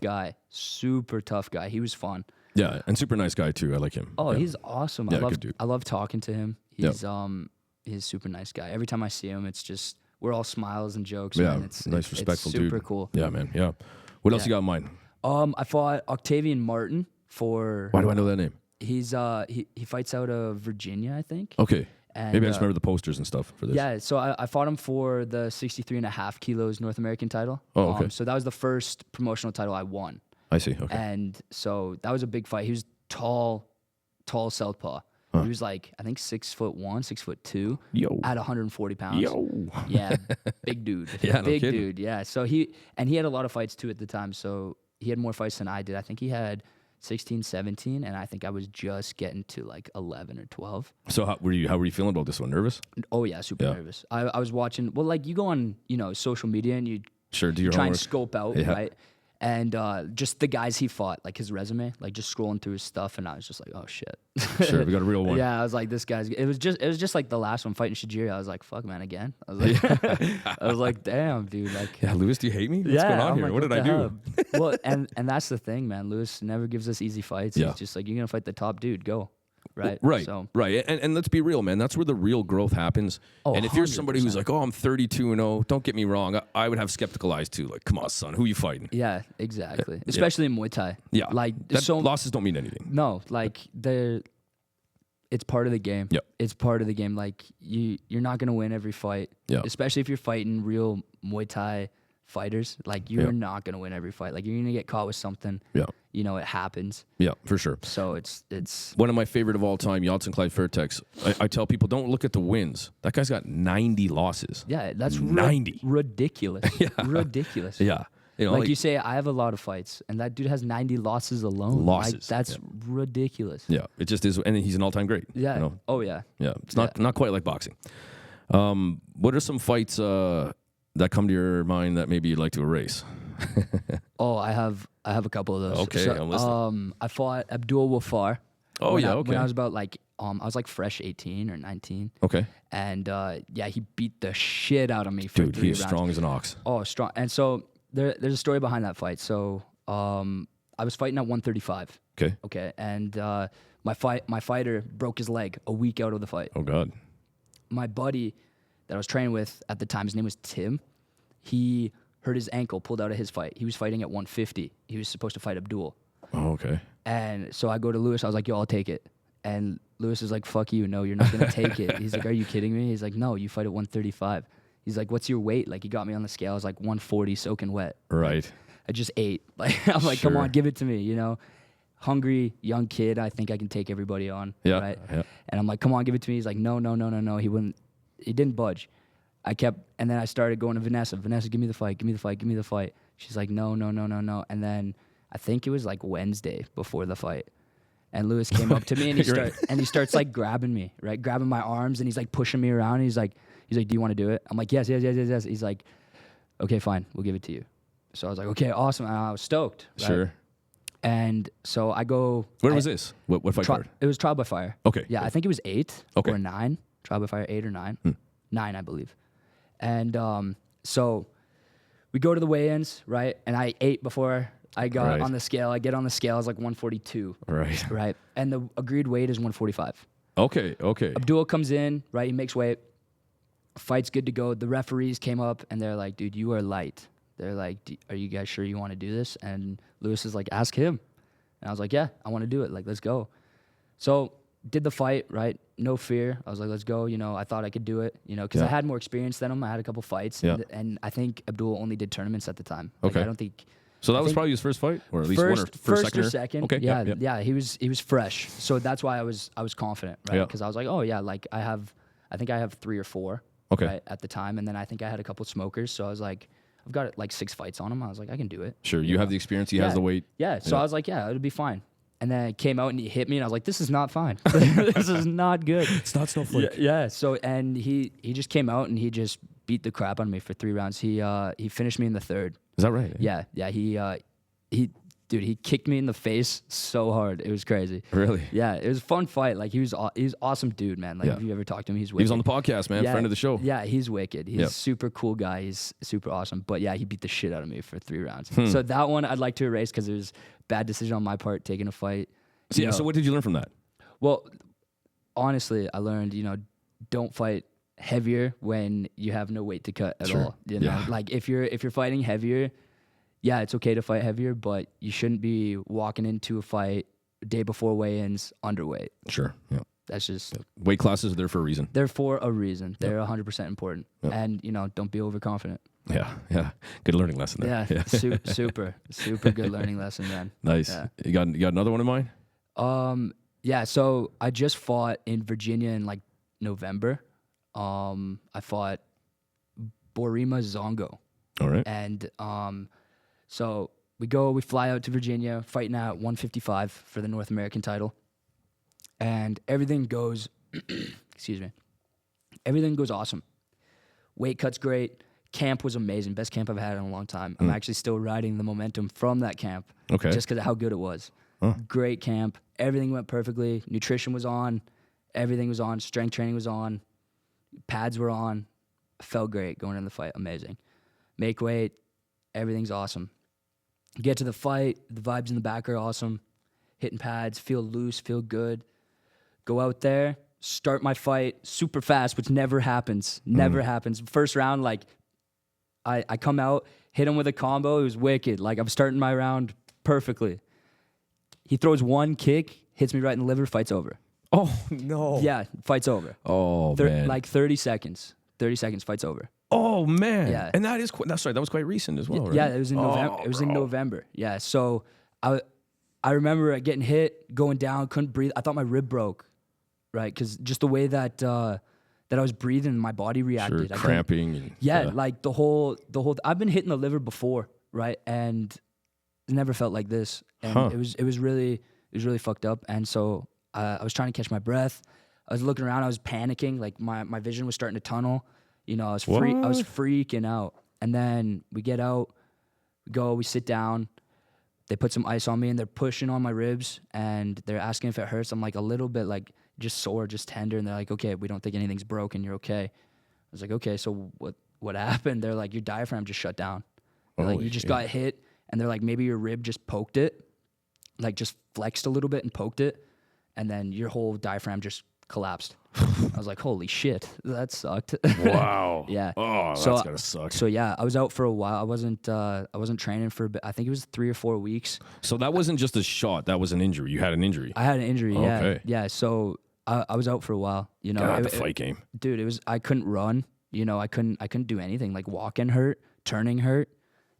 guy. Super tough guy. He was fun. Yeah, and super nice guy too. I like him. Oh, yeah. he's awesome. Yeah, good dude. I love talking to him. He's he's a super nice guy. Every time I see him, it's just we're all smiles and jokes. Yeah, man. It's nice, respectful dude. Super cool. Yeah, man. Yeah. What else you got in mind? I fought Octavian Martin for. Why do I know that name? He's he fights out of Virginia, I think. Okay. And, maybe I just remember the posters and stuff for this. Yeah, so I fought him for the 63.5 kilos North American title. Oh, okay. So that was the first promotional title I won. I see. Okay. And so that was a big fight. He was tall southpaw. He was like, I think 6'1", 6'2", at 140 pounds. Yeah, big dude. Yeah, big no dude. Yeah. So he had a lot of fights too at the time. So he had more fights than I did. I think he had 16, 17, and I think I was just getting to like 11 or 12. So how were you feeling about this one? Nervous? Oh yeah, super nervous. I was watching. Well, like you go on, social media and you Sure, do your try homework. and scope out, right? And just the guys he fought, like his resume, like just scrolling through his stuff, and I was just like, oh shit. Sure, we got a real one. Yeah, I was like, this guy's. It was just like the last one fighting Shajiri. I was like, fuck, man, again. I was like, I was like, damn, dude, like. Yeah, Lewis, do you hate me? What's going on I'm here? like, What did I do? hell? Well, and that's the thing, man. Lewis never gives us easy fights. Yeah. He's just like, you're gonna fight the top dude, go. Right. Right. So. Right. And let's be real, man. That's where the real growth happens. Oh, and if you're somebody who's 100%. like, oh, I'm 32-0, don't get me wrong. I would have skeptical eyes too. Like, come on, son, who you fighting? Yeah, exactly. Especially in Muay Thai. Yeah. Like losses don't mean anything. No, like it's part of the game. Yep. It's part of the game. Like you're not gonna win every fight. Yeah. Especially if you're fighting real Muay Thai fighters. Like you're not gonna win every fight. Like you're gonna get caught with something. Yeah. It happens. Yeah, for sure. So it's One of my favorite of all time, Yodson Clyde Fairtex. I tell people, don't look at the wins. That guy's got 90 losses. yeah, that's 90. Ridiculous. Yeah. Ridiculous. Yeah. Like you say, I have a lot of fights, and that dude has 90 losses alone. Losses, Like, that's ridiculous. Yeah, it just is. And he's an all-time great. Yeah. Oh, yeah. Yeah, it's not quite like boxing. What are some fights that come to your mind that maybe you'd like to erase? Oh, I have a couple of those. Okay, So, I'm listening. I fought Abdul Wafar. Oh, when yeah, When okay. I was about like I was like fresh 18 or 19. Okay. And he beat the shit out of me for Dude, 3 he's rounds. strong as an ox. Oh, strong. And so there's a story behind that fight. So I was fighting at 135. Okay. Okay, and my fighter broke his leg a week out of the fight. Oh, God. My buddy that I was training with at the time, his name was Tim. He hurt his ankle, pulled out of his fight. He was fighting at 150. He was supposed to fight Abdul. Oh, okay. And so I go to Lewis. I was like, yo, I'll take it. And Lewis is like, fuck you. No, you're not going to take it. He's like, are you kidding me? He's like, no, you fight at 135. He's like, what's your weight? Like, he got me on the scale. I was like 140 soaking wet. Right. I just ate. Like, I'm like, come Sure. on, give it to me, Hungry, young kid. I think I can take everybody on. Yeah, Right? yeah. And I'm like, come on, give it to me. He's like, no. He didn't budge. And then I started going to Vanessa. Vanessa, give me the fight. She's like, no. And then I think it was like Wednesday before the fight. And Lewis came up to me and he starts like grabbing me, right? Grabbing my arms and he's like pushing me around. And he's like, do you want to do it? I'm like, yes. He's like, okay, fine, we'll give it to you. So I was like, okay, awesome. And I was stoked. Right? Sure. And so I go. Where was this? What fight card? It was Trial by Fire. Okay. Yeah, I think it was 8 Okay. or 9. Trial by Fire 8 or 9. 9, I believe. And so we go to the weigh-ins, right? And I ate before I got on the scale. I get on the scale, I was like 142. Right. Right. And the agreed weight is 145. Okay. Abdul comes in, right? He makes weight. Fight's good to go. The referees came up and they're like, dude, you are light. They're like, are you guys sure you want to do this? And Lewis is like, ask him. And I was like, yeah, I want to do it. Like, let's go. So did the fight, right? No fear. I was like, let's go. I thought I could do it, because I had more experience than him. I had a couple fights. Yeah. And I think Abdul only did tournaments at the time. Okay. I don't think. So that was probably his first fight, or at least first or second. Okay. Yeah. He was fresh. So that's why I was confident, right? Yeah. Because I was like, oh yeah, like I think I have 3 or 4. Okay. Right, at the time, and then I think I had a couple smokers. So I was like, I've got like 6 fights on him. I was like, I can do it. Sure. You have the experience. He has the weight. Yeah. So I was like, yeah, it'll be fine. And then it came out and he hit me, and I was like, this is not fine. This is not good. It's not snowflake. Yeah. So and he just came out and he just beat the crap out of me for 3 rounds. He finished me in the 3rd. Is that right? Yeah. He kicked me in the face so hard. It was crazy. Really? Yeah, it was a fun fight. Like he's awesome dude, man. Like if you ever talk to him, he's wicked. He was on the podcast, man. Yeah, Friend of the show. Yeah, he's wicked. He's a super cool guy. He's super awesome. But yeah, he beat the shit out of me for 3 rounds. So that one I'd like to erase because it was a bad decision on my part taking a fight. So what did you learn from that? Well, honestly, I learned, don't fight heavier when you have no weight to cut at all. Yeah. Like if you're fighting heavier, yeah, it's okay to fight heavier, but you shouldn't be walking into a fight day before weigh-ins underweight. Sure. Yeah. That's just Weight classes are there for a reason. they're for a reason. They're 100% important, and don't be overconfident. Yeah. Good learning lesson there. Yeah, super good learning lesson, man. Nice. Yeah. You got another one in mind? Yeah. So I just fought in Virginia in like November. I fought Borima Zongo. All right. And so we fly out to Virginia, fighting at 155 for the North American title. And everything goes, excuse me, everything goes awesome. Weight cut's great. Camp was amazing. Best camp I've had in a long time. I'm actually still riding the momentum from that camp. Okay. Just because of how good it was. Great camp. Everything went perfectly. Nutrition was on. Everything was on. Strength training was on. Pads were on. Felt great going into the fight. Amazing. Make weight. Everything's awesome. Get to the fight. The vibes in the back are awesome. Hitting pads. Feel loose. Feel good. Go out there. Start my fight super fast, which never happens. Never happens. First round, like, I come out, hit him with a combo. It was wicked. Like, I'm starting my round perfectly. He throws one kick, hits me right in the liver, fight's over. Oh, no. Yeah, fight's over. Oh, man. Like 30 seconds. 30 seconds, fight's over. Oh, man. Yeah. And that's right. That was quite recent as well, right? Yeah, it was in November. It was in November. Yeah, so I remember getting hit, going down, couldn't breathe. I thought my rib broke, right? Because just the way that I was breathing, my body reacted. Sure, cramping. And, like the whole. I've been hitting the liver before, right? And it never felt like this. And it was really fucked up. And so I was trying to catch my breath. I was looking around. I was panicking. Like my vision was starting to tunnel. You know, I was freaking out. And then we get out, we sit down. They put some ice on me and they're pushing on my ribs and they're asking if it hurts. I'm like a little bit like just sore, just tender. And they're like, okay, we don't think anything's broken. You're okay. I was like, okay, so what happened? They're like, your diaphragm just shut down. Like you just got hit. And they're like, maybe your rib just poked it, like just flexed a little bit and poked it. And then your whole diaphragm just collapsed. I was like, holy shit, that sucked. Wow. Yeah. Oh, so, that's gotta suck. So yeah, I was out for a while. I wasn't training for a bit. I think it was 3 or 4 weeks. So that wasn't just a shot. That was an injury. You had an injury. I had an injury. Yeah. Okay. Yeah. So I was out for a while. You know, God, the fight game. Dude, it was. I couldn't run. You know, I couldn't do anything. Like walking hurt, turning hurt.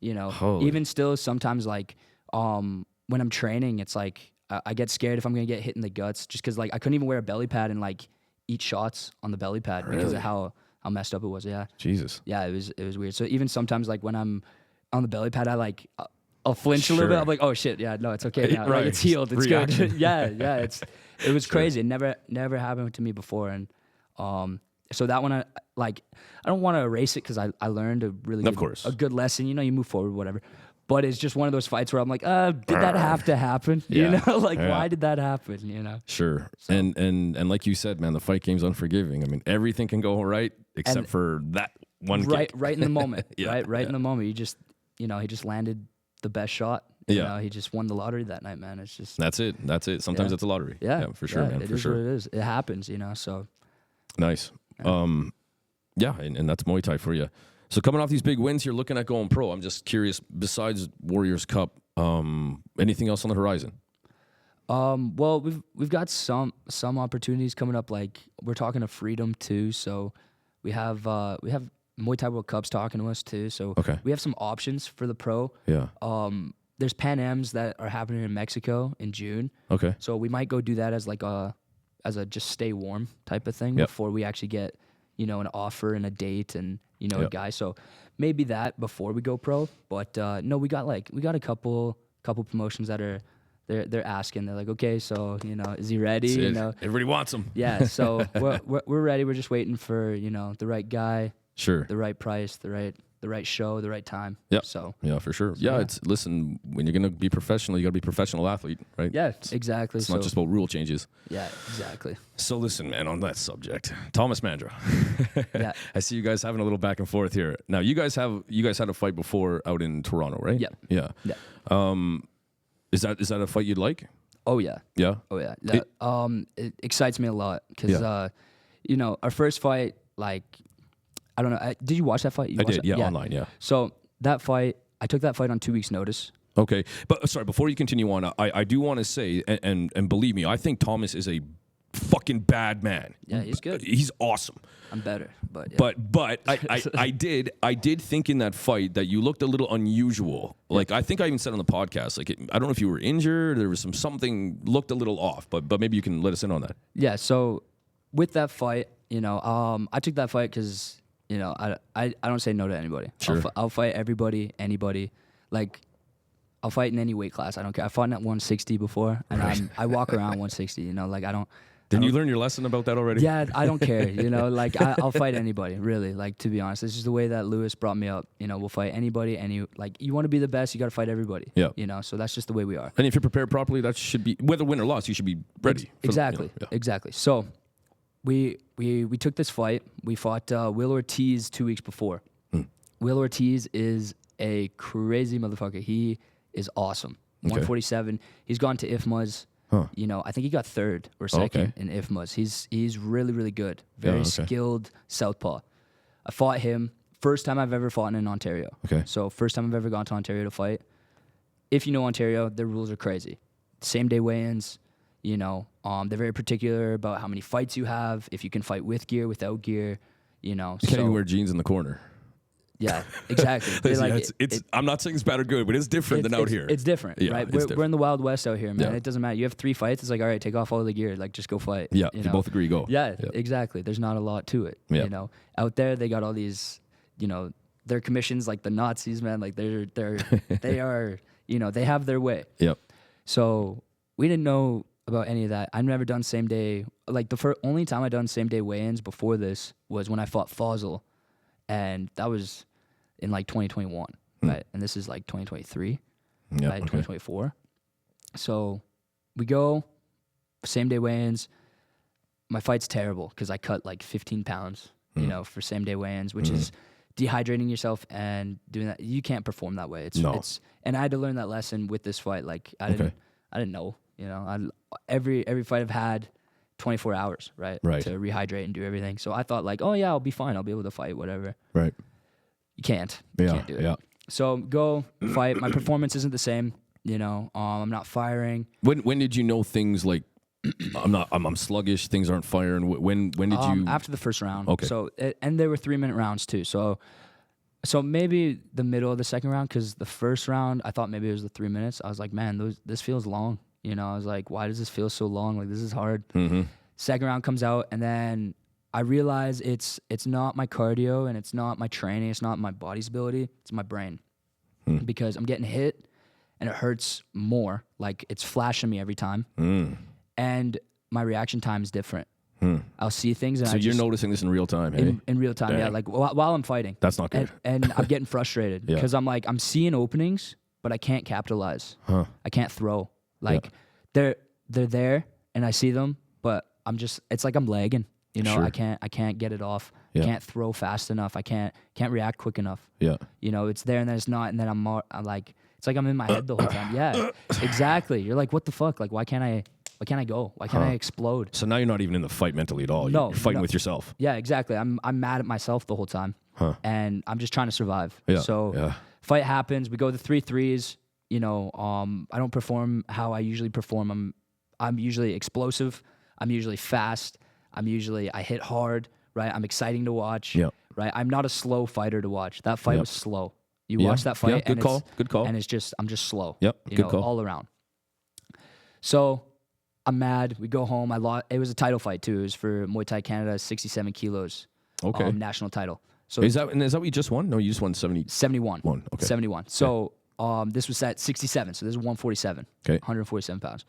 You know, even still, sometimes like when I'm training, it's like I get scared if I'm gonna get hit in the guts, just because like I couldn't even wear a belly pad and like eat shots on the belly pad because of how messed up it was. Yeah. Jesus. Yeah, it was weird. So even sometimes like when I'm on the belly pad, I'll flinch a little bit. I'm like, oh shit, yeah, no, it's okay now. Right. Like, it's healed. It's Reaction. good. yeah. It was crazy. It never happened to me before. And so that one, I don't want to erase it because I learned a really a good lesson. You know, you move forward, whatever. But it's just one of those fights where I'm like, did that have to happen? You know, like why did that happen? You know. Sure. So. And like you said, man, the fight game's unforgiving. I mean, everything can go right except for that one kick. Right in the moment. Yeah, right in the moment. He just landed the best shot. You know, he just won the lottery that night, man. It's just That's it. Sometimes it's a lottery. Yeah, for sure, man. It is what it is. It happens, you know. So nice. Yeah. And that's Muay Thai for you. So coming off these big wins, you're looking at going pro. I'm just curious, besides Warriors Cup, anything else on the horizon? Well, we've got some opportunities coming up. Like we're talking to Freedom too. So we have Muay Thai World Cups talking to us too. So we have some options for the pro. Yeah. There's Pan Ams that are happening in Mexico in June. Okay. So we might go do that as a just stay warm type of thing before we actually get, you know, an offer and a date and, you know, a guy. So maybe that before we go pro. But no, we got a couple promotions that are they're asking. They're like, okay, so, you know, is he ready? You know, everybody wants him. Yeah. So we're ready. We're just waiting for, you know, the right guy. Sure. The right price, the right show, the right time. Yeah. So yeah, for sure. Yeah, listen, when you're gonna be professional, you gotta be a professional athlete, right? Yeah, exactly. It's not just about rule changes. Yeah, exactly. So listen, man, on that subject, Thomas Mandra. Yeah. I see you guys having a little back and forth here. Now you guys had a fight before out in Toronto, right? Yeah. Yeah. Yeah. Is that a fight you'd like? Oh yeah. Yeah. Oh yeah. It excites me a lot because you know, our first fight, like, I don't know. Did you watch that fight? I did. Yeah, online. Yeah. So that fight, I took that fight on 2 weeks' notice. Okay, but sorry. Before you continue on, I do want to say, and believe me, I think Thomas is a fucking bad man. Yeah, he's good. He's awesome. I'm better, but yeah. But I did think in that fight that you looked a little unusual. Like I think I even said on the podcast, like I don't know if you were injured. There was something looked a little off, but maybe you can let us in on that. Yeah. So with that fight, you know, I took that fight because, you know, I don't say no to anybody. Sure. I'll fight everybody, anybody. Like, I'll fight in any weight class. I don't care. I fought at 160 before, and I walk around 160. You know, like I don't. Didn't you learn your lesson about that already? Yeah, I don't care. You know, like I'll fight anybody. Really, like to be honest, this is the way that Lewis brought me up. You know, we'll fight anybody. Like you want to be the best, you got to fight everybody. Yeah. You know, so that's just the way we are. And if you're prepared properly, that should be whether win or loss. You should be ready. Exactly. Exactly. So we took this fight. We fought Will Ortiz 2 weeks before. Will Ortiz is a crazy motherfucker. He is awesome. 147. He's gone to IFMAs. Huh. You know, I think he got third or second in IFMAs. He's really, really good. Very skilled southpaw. I fought him. First time I've ever fought in Ontario. Okay. So first time I've ever gone to Ontario to fight. If you know Ontario, their rules are crazy. Same day weigh-ins. You know, they're very particular about how many fights you have. If you can fight with gear, without gear. You know, you can't even wear jeans in the corner. Yeah, exactly. I'm not saying it's bad or good, but it's different than out here. It's different, right? We're in the Wild West out here, man. It doesn't matter. You have 3 fights. It's like, all right, take off all the gear. Like, just go fight. Yeah, if you both agree, go. Yeah, exactly. There's not a lot to it. Yeah. You know, out there they got all these, you know, their commissions like the Nazis, man. Like they are, you know, they have their way. Yep. So we didn't know about any of that. I've never done same day. Like the only time I done same day weigh-ins before this was when I fought Fossil, and that was in like 2021, right? And this is like 2023, right? 2024. So we go, same day weigh-ins. My fight's terrible because I cut like 15 pounds, you know, for same day weigh-ins, which is dehydrating yourself and doing that. You can't perform that way. And I had to learn that lesson with this fight. Like I didn't know, you know, every fight I've had 24 hours, right? To rehydrate and do everything. So I thought like, oh yeah, I'll be fine. I'll be able to fight, whatever. Right. You can't. You can't do it. Yeah. So go fight. My performance isn't the same. You know, I'm not firing. When did you know things like I'm sluggish, things aren't firing? When did you? After the first round. Okay. So and there were 3-minute rounds too. So maybe the middle of the second round, because the first round I thought maybe it was the 3 minutes. I was like, man, this feels long. You know, I was like, why does this feel so long? Like this is hard. Second round comes out, and then I realize it's not my cardio and it's not my training, it's not my body's ability, it's my brain. Because I'm getting hit and it hurts more. Like it's flashing me every time. And my reaction time is different. I'll see things and so you're noticing this in real time, hey? In real time, yeah. Like while I'm fighting. That's not good. And I'm getting frustrated because I'm like, I'm seeing openings, but I can't capitalize. I can't throw. Like they're there and I see them, but it's like I'm lagging. You know, I can't get it off. I can't throw fast enough. I can't react quick enough. Yeah. You know, it's there and then it's not, and then I'm like, it's like I'm in my head the whole time. Yeah, exactly. You're like, what the fuck? Like, why can't I go? Why can't I explode? So now you're not even in the fight mentally at all. You're fighting with yourself. Yeah, exactly. I'm mad at myself the whole time, and I'm just trying to survive. So fight happens. We go the 3 threes. You know, I don't perform how I usually perform. I'm usually explosive. I'm usually fast. I hit hard, right? I'm exciting to watch, right? I'm not a slow fighter to watch. That fight was slow. You watch that fight, good call. And I'm just slow. Yep, good call. All around. So I'm mad. We go home. I lost. It was a title fight too. It was for Muay Thai Canada, 67 kilos. Okay. National title. So is that what you just won? No, you just won 71. Okay. 71. So this was at 67. So this is 147. Okay. 147 pounds.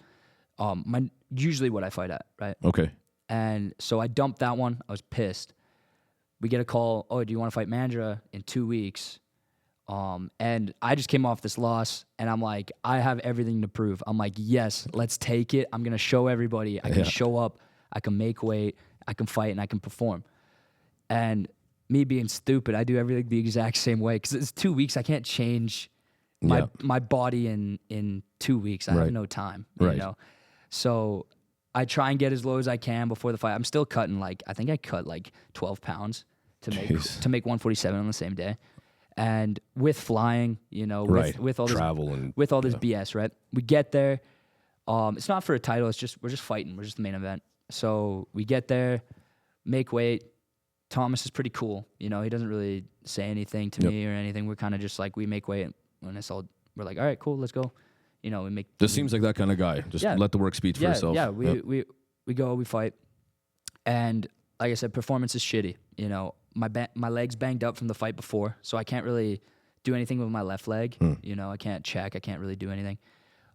Usually what I fight at, right? Okay. And so I dumped that one. I was pissed. We get a call, oh, do you want to fight Mandra in 2 weeks? And I just came off this loss, and I'm like, I have everything to prove. I'm like, yes, let's take it. I'm going to show everybody. I can show up. I can make weight. I can fight, and I can perform. And me being stupid, I do everything the exact same way because it's 2 weeks. I can't change my body in 2 weeks. I have no time, you know? So I try and get as low as I can before the fight. I'm still cutting I think I cut 12 pounds to make 147 on the same day. And with flying, you know, with all this travel and with all this BS, right? We get there. It's not for a title. We're just fighting. We're just the main event. So we get there, make weight. Thomas is pretty cool. You know, he doesn't really say anything to me or anything. We're kind of just like, we make weight, and when it's all, we're like, all right, cool, let's go. You know, we make. This seems like that kind of guy. Just let the work speak for itself. Yeah, we go, we fight, and like I said, performance is shitty. You know, my legs banged up from the fight before, so I can't really do anything with my left leg. You know, I can't check. I can't really do anything.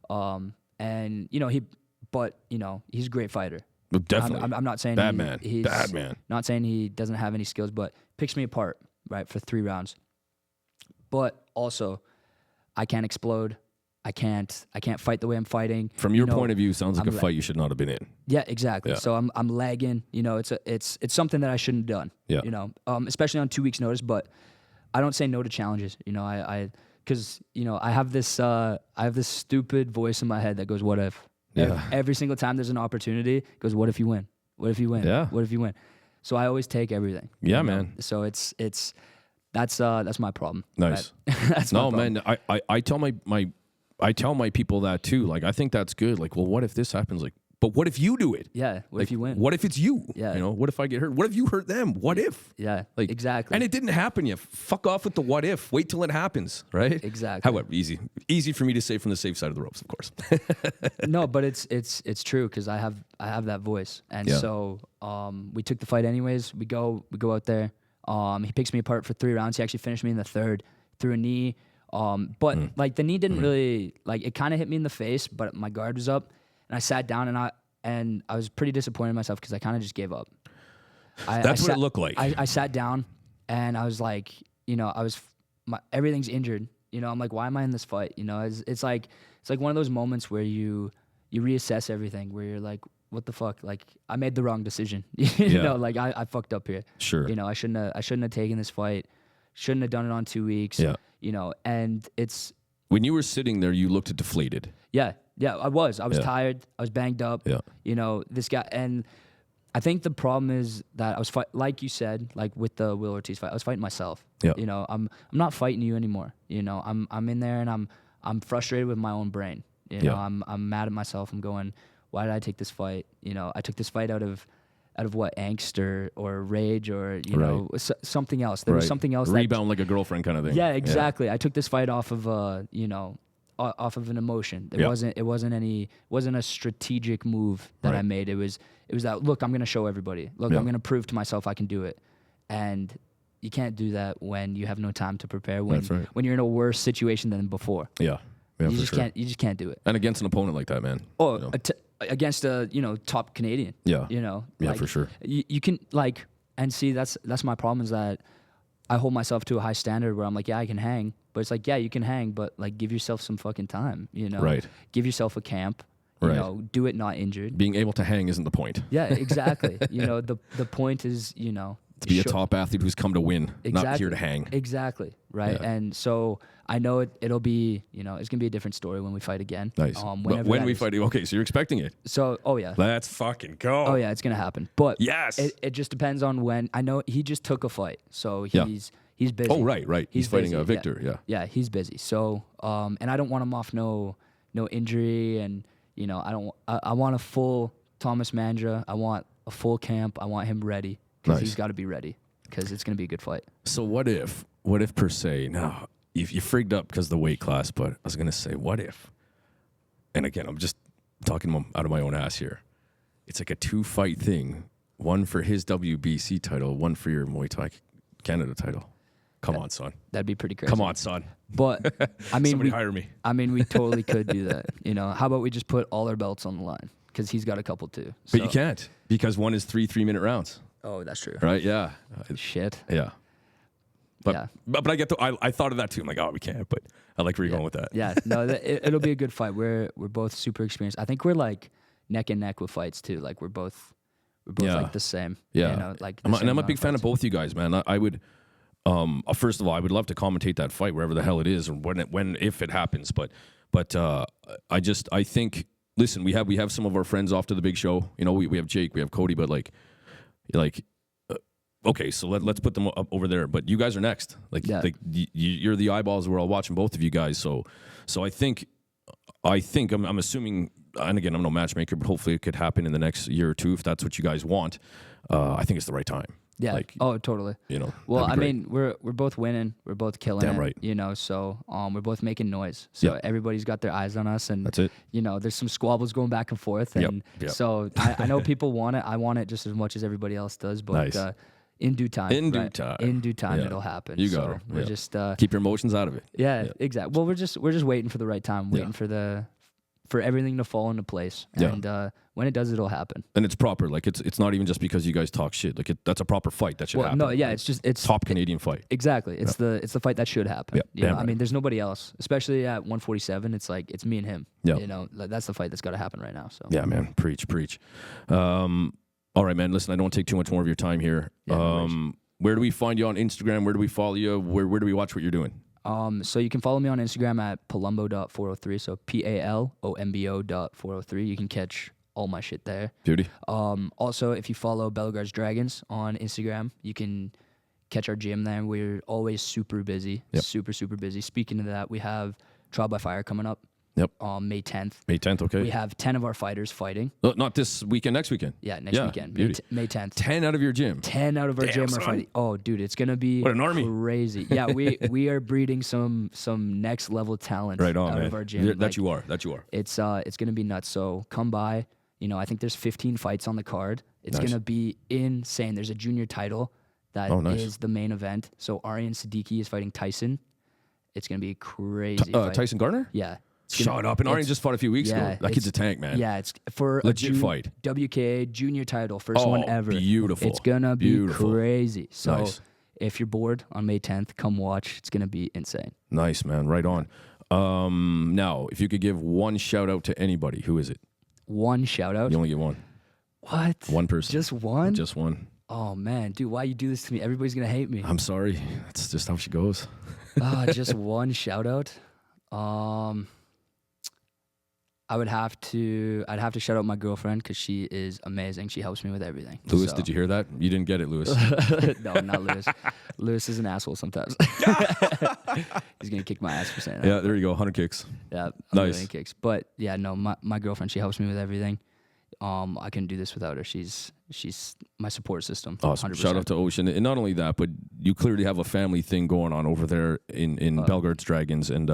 And you know, he's a great fighter. Definitely. I'm not saying bad he's man. Not saying he doesn't have any skills, but picks me apart, right, for 3 rounds. But also, I can't explode. I can't fight the way I'm fighting. From your point of view, sounds like a fight you should not have been in. Yeah, exactly. Yeah. So I'm lagging. You know, it's something that I shouldn't have done. Yeah. You know, especially on 2 weeks' notice. But I don't say no to challenges. You know, because you know I have this stupid voice in my head that goes, "What if?" Yeah. Every single time there's an opportunity, it goes, "What if you win? What if you win? Yeah. What if you win?" So I always take everything. Yeah, you know? man. So that's my problem. Nice. That's my problem. Man. I tell my people that too. Like, I think that's good. Like, well, what if this happens? Like, but what if you do it? Yeah. What if you win? What if it's you? Yeah. You know, what if I get hurt? What if you hurt them? What if? Yeah. Like, exactly. And it didn't happen yet. Fuck off with the what if. Wait till it happens, right? Exactly. However, easy for me to say from the safe side of the ropes, of course. No, but it's true because I have that voice, and so we took the fight anyways. We go out there. He picks me apart for 3 rounds. He actually finished me in the 3rd through a knee. But like the knee didn't really like it. Kind of hit me in the face, but my guard was up, and I sat down and I was pretty disappointed in myself because I kind of just gave up. That's what it looked like. I sat down and I was like, you know, everything's injured. You know, I'm like, why am I in this fight? You know, it's like one of those moments where you reassess everything, where you're like, what the fuck? Like, I made the wrong decision. You know, like I fucked up here. Sure. You know, I shouldn't have taken this fight. Shouldn't have done it on 2 weeks. Yeah. You know, and it's when you were sitting there, you looked deflated. Yeah, I was tired. I was banged up. Yeah. You know, this guy, and I think the problem is that I was like you said, like with the Will Ortiz fight, I was fighting myself. Yeah. You know, I'm not fighting you anymore. You know, I'm in there and I'm frustrated with my own brain. You know, I'm mad at myself. I'm going, why did I take this fight? You know, I took this fight out of what, angst or rage or you know something else. There was something else. Rebound like a girlfriend kind of thing. Yeah, exactly. I took this fight off of you know, off of an emotion. It wasn't a strategic move that I made. It was that, look, I'm gonna show everybody. Look, I'm gonna prove to myself I can do it. And you can't do that when you have no time to prepare. When you're in a worse situation than before. Yeah. You just can't do it. And against an opponent like that, man. Oh, you know? Against a top Canadian. Yeah. You know. Yeah, like, for sure. You can like, and see that's my problem is that I hold myself to a high standard where I'm like, yeah, I can hang, but it's like, yeah, you can hang, but like give yourself some fucking time. You know. Right. Give yourself a camp. You know, do it not injured. Being able to hang isn't the point. Yeah, exactly. You know, the point is, you know, to be a top athlete who's come to win, not here to hang. Exactly, right? Yeah. And so I know it'll be, you know, it's going to be a different story when we fight again. Nice. When we fight, okay, so you're expecting it. So, oh yeah. Let's fucking go. Oh yeah, it's going to happen. But yes, it just depends on when. I know he just took a fight, so he's busy. Oh, right. He's fighting a Victor, yeah. Yeah, he's busy. So, and I don't want him off no injury, and, you know, I want a full Thomas Mandra. I want a full camp. I want him ready. Because he's got to be ready, because it's going to be a good fight. So what if per se, now, if you frigged up because of the weight class, but I was going to say, what if, and again, I'm just talking out of my own ass here, it's like a 2-fight thing, one for his WBC title, one for your Muay Thai Canada title. Come on, son. That'd be pretty crazy. Come on, son. But, I mean, somebody hire me. I mean, we totally could do that. You know, how about we just put all our belts on the line? Because he's got a couple too. But you can't, because one is 3 3-minute rounds. Oh, that's true. Right? Yeah. Shit. Yeah. But I get I thought of that too. I'm like, oh, we can't. But I like where you're going with that. Yeah. No, it'll be a good fight. We're both super experienced. I think we're like neck and neck with fights too. Like we're both like the same. Yeah. You know, like I'm a big fan of both you guys, man. I would. First of all, I would love to commentate that fight wherever the hell it is, or if it happens. But I think. Listen, we have some of our friends off to the big show. You know, we have Jake, we have Cody, but okay, so let's put them up over there. But you guys are next. You're the eyeballs. We're all watching both of you guys. So I think I'm assuming, and again, I'm no matchmaker, but hopefully it could happen in the next year or two if that's what you guys want. I think it's the right time. Yeah. Oh, totally. You know. Well, I mean, we're both winning. We're both killing it. Damn right. You know, so we're both making noise. So everybody's got their eyes on us, and that's it. You know, there's some squabbles going back and forth, and so I know people want it. I want it just as much as everybody else does. But nice. In due time. In due right? time. In due time, Yeah. it'll happen. You got so her. We're Yeah. just Keep your emotions out of it. yeah, exactly. Well, we're just waiting for the right time, waiting Yeah. for everything to fall into place, Yeah. and when it does, it'll happen. And it's proper. Like it's not even just because you guys talk shit. Like that's a proper fight that should happen. No, yeah, Like, it's top Canadian fight. exactly. It's the fight that should happen. Yeah, You know? damn I right. mean, there's nobody else, especially at 147. It's like it's me and him. Yeah. You know, like, that's the fight that's got to happen right now. So Yeah, man. Preach. All right, man. Listen, I don't want to take too much more of your time here. Yeah, no worries. Where do we find you on Instagram? Where do we follow you? Where do we watch what you're doing? So you can follow me on Instagram at palombo.403. So PALOMBO.403. You can catch all my shit there. Beauty. Also, if you follow Bellegarde's Dragons on Instagram, you can catch our gym there. We're always super busy, Yep. super busy. Speaking of that, we have Trial by Fire coming up. Yep. May 10th. May 10th. Okay. We have 10 of our fighters fighting. Oh, not this weekend. Next weekend. Yeah, next weekend. Beauty. May 10th. 10 out of your gym. 10 out of our Damn, gym are son. fighting. Oh, dude, it's gonna be What an army. crazy. Yeah, we are breeding some next level talent Right on, out man. of our gym. That you are. It's gonna be nuts. So come by. You know, I think there's 15 fights on the card. It's Nice. gonna be insane. There's a junior title that nice. is the main event. So Aryan Siddiqui is fighting Tyson. It's gonna be a crazy. fight. Tyson Gardner? Yeah. Shut up. And Aryan just fought a few weeks ago. That kid's a tank, man. Yeah, it's for Legit a fight. WKA junior title, first one ever. Beautiful. It's gonna be Beautiful. crazy. So Nice. if you're bored on May 10th, come watch. It's gonna be insane. Nice, man. Right on. Now, if you could give one shout out to anybody, who is it? One shout out. You only get one. What? One person. Just one? Just one. Oh man, dude, why you do this to me? Everybody's gonna hate me. I'm sorry. That's just how she goes. Just one shout out. I'd have to shout out my girlfriend because she is amazing. She helps me with everything. Lewis, So- did you hear that? You didn't get it, Lewis. No, not Lewis. Lewis is an asshole sometimes. He's gonna kick my ass for saying that. Yeah, there you go. 100 kicks. Yeah, Nice. nice kicks. But yeah, no, my girlfriend, she helps me with everything. I couldn't do this without her. She's my support system. Awesome. 100%. Shout out to Ocean. And not only that, but you clearly have a family thing going on over there in Bellegarde's Dragons. And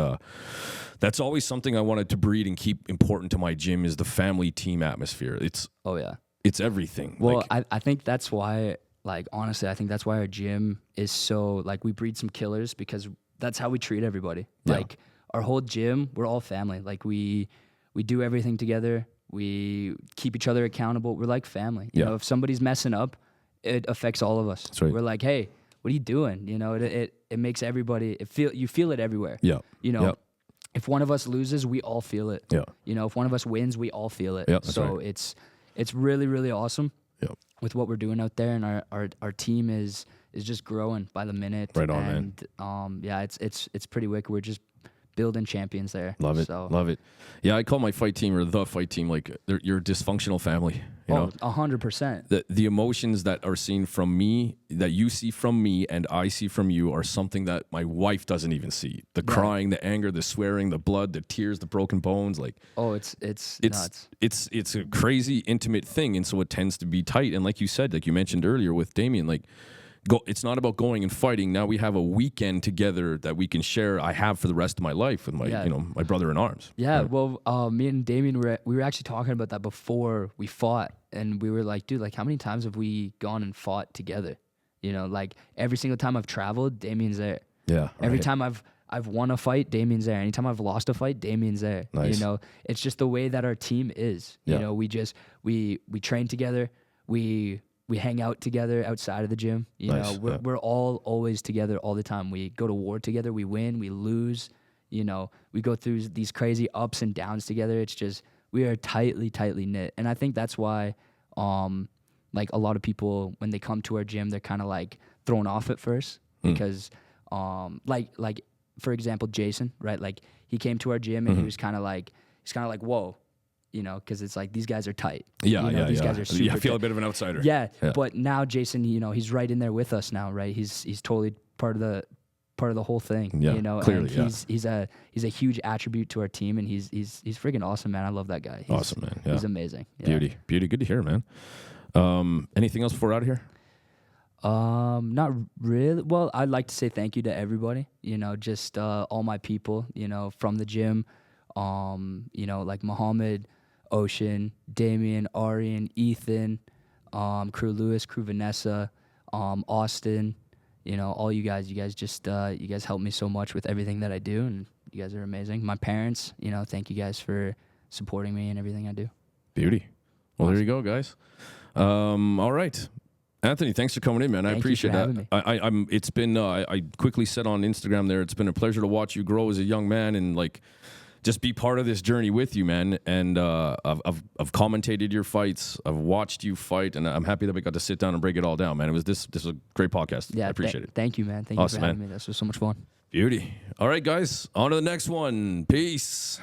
that's always something I wanted to breed and keep important to my gym is the family team atmosphere. Oh yeah. It's everything. Well, Like, I think that's why, like, honestly, I think that's why our gym is so, like, we breed some killers because that's how we treat everybody. Yeah. Like, our whole gym, we're all family. Like, we do everything together. We keep each other accountable. We're like family. You Yeah. know, if somebody's messing up, it affects all of us. That's right. We're like, hey, what are you doing? You know, it makes everybody, you feel it everywhere. yeah. You know, Yeah. if one of us loses, we all feel it. Yeah. You know, if one of us wins, we all feel it. Yeah, that's so right. it's really, really awesome Yeah. with what we're doing out there, and our team is just growing by the minute. Right on, man. And yeah, it's pretty wicked. We're just building champions there. Love it. So, Love it. Yeah, I call my fight team or the fight team like you're a dysfunctional family. You know? 100%. The emotions that are seen from me, that you see from me and I see from you are something that my wife doesn't even see. The crying, the anger, the swearing, the blood, the tears, the broken bones. Like, Oh, it's nuts. it's a crazy intimate thing. And so it tends to be tight. And like you said, like you mentioned earlier with Damien, like, it's not about going and fighting. Now we have a weekend together that we can share. I have for the rest of my life with my, Yeah. my brother in arms. Yeah, well, me and Damien we were actually talking about that before we fought, and we were like, dude, like how many times have we gone and fought together? You know, like every single time I've traveled, Damien's there. Yeah. Every right. time I've won a fight, Damien's there. Anytime I've lost a fight, Damien's there. Nice. You know, it's just the way that our team is. Yeah. You know, we train together. We hang out together outside of the gym. You Nice, know, yeah. we're all always together all the time. We go to war together. We win. We lose. You know, we go through these crazy ups and downs together. It's just we are tightly knit, and I think that's why, like a lot of people when they come to our gym, they're kind of like thrown off at first because, like for example, Jason, right? Like he came to our gym and he was kind of like whoa. You know, because it's like these guys are tight. Yeah, you know, yeah, these yeah. guys are super Yeah, I feel tight. a bit of an outsider. Yeah, but now Jason, you know, he's right in there with us now, right? He's totally part of the whole thing. Yeah, you know, clearly, and he's a huge attribute to our team, and he's freaking awesome, man. I love that guy. He's, Awesome, man. Yeah. He's amazing. Yeah. Beauty. Good to hear, man. Anything else before we're out of here? Not really. Well, I'd like to say thank you to everybody. You know, just all my people. You know, from the gym. You know, like Muhammad, Ocean, Damien, Arian, Ethan, Crew Lewis, Crew Vanessa, Austin, all you guys just, you guys help me so much with everything that I do, and you guys are amazing. My parents, thank you guys for supporting me and everything I do. Beauty. Well, there you go, guys. All right. Anthony, thanks for coming in, man. I appreciate that. It's been, I quickly said on Instagram there, it's been a pleasure to watch you grow as a young man and just be part of this journey with you, man. And I've commentated your fights. I've watched you fight, and I'm happy that we got to sit down and break it all down, man. This was a great podcast. Yeah, I appreciate it. Thank you, man. Thank you for having me. This was so much fun. Beauty. All right, guys, on to the next one. Peace.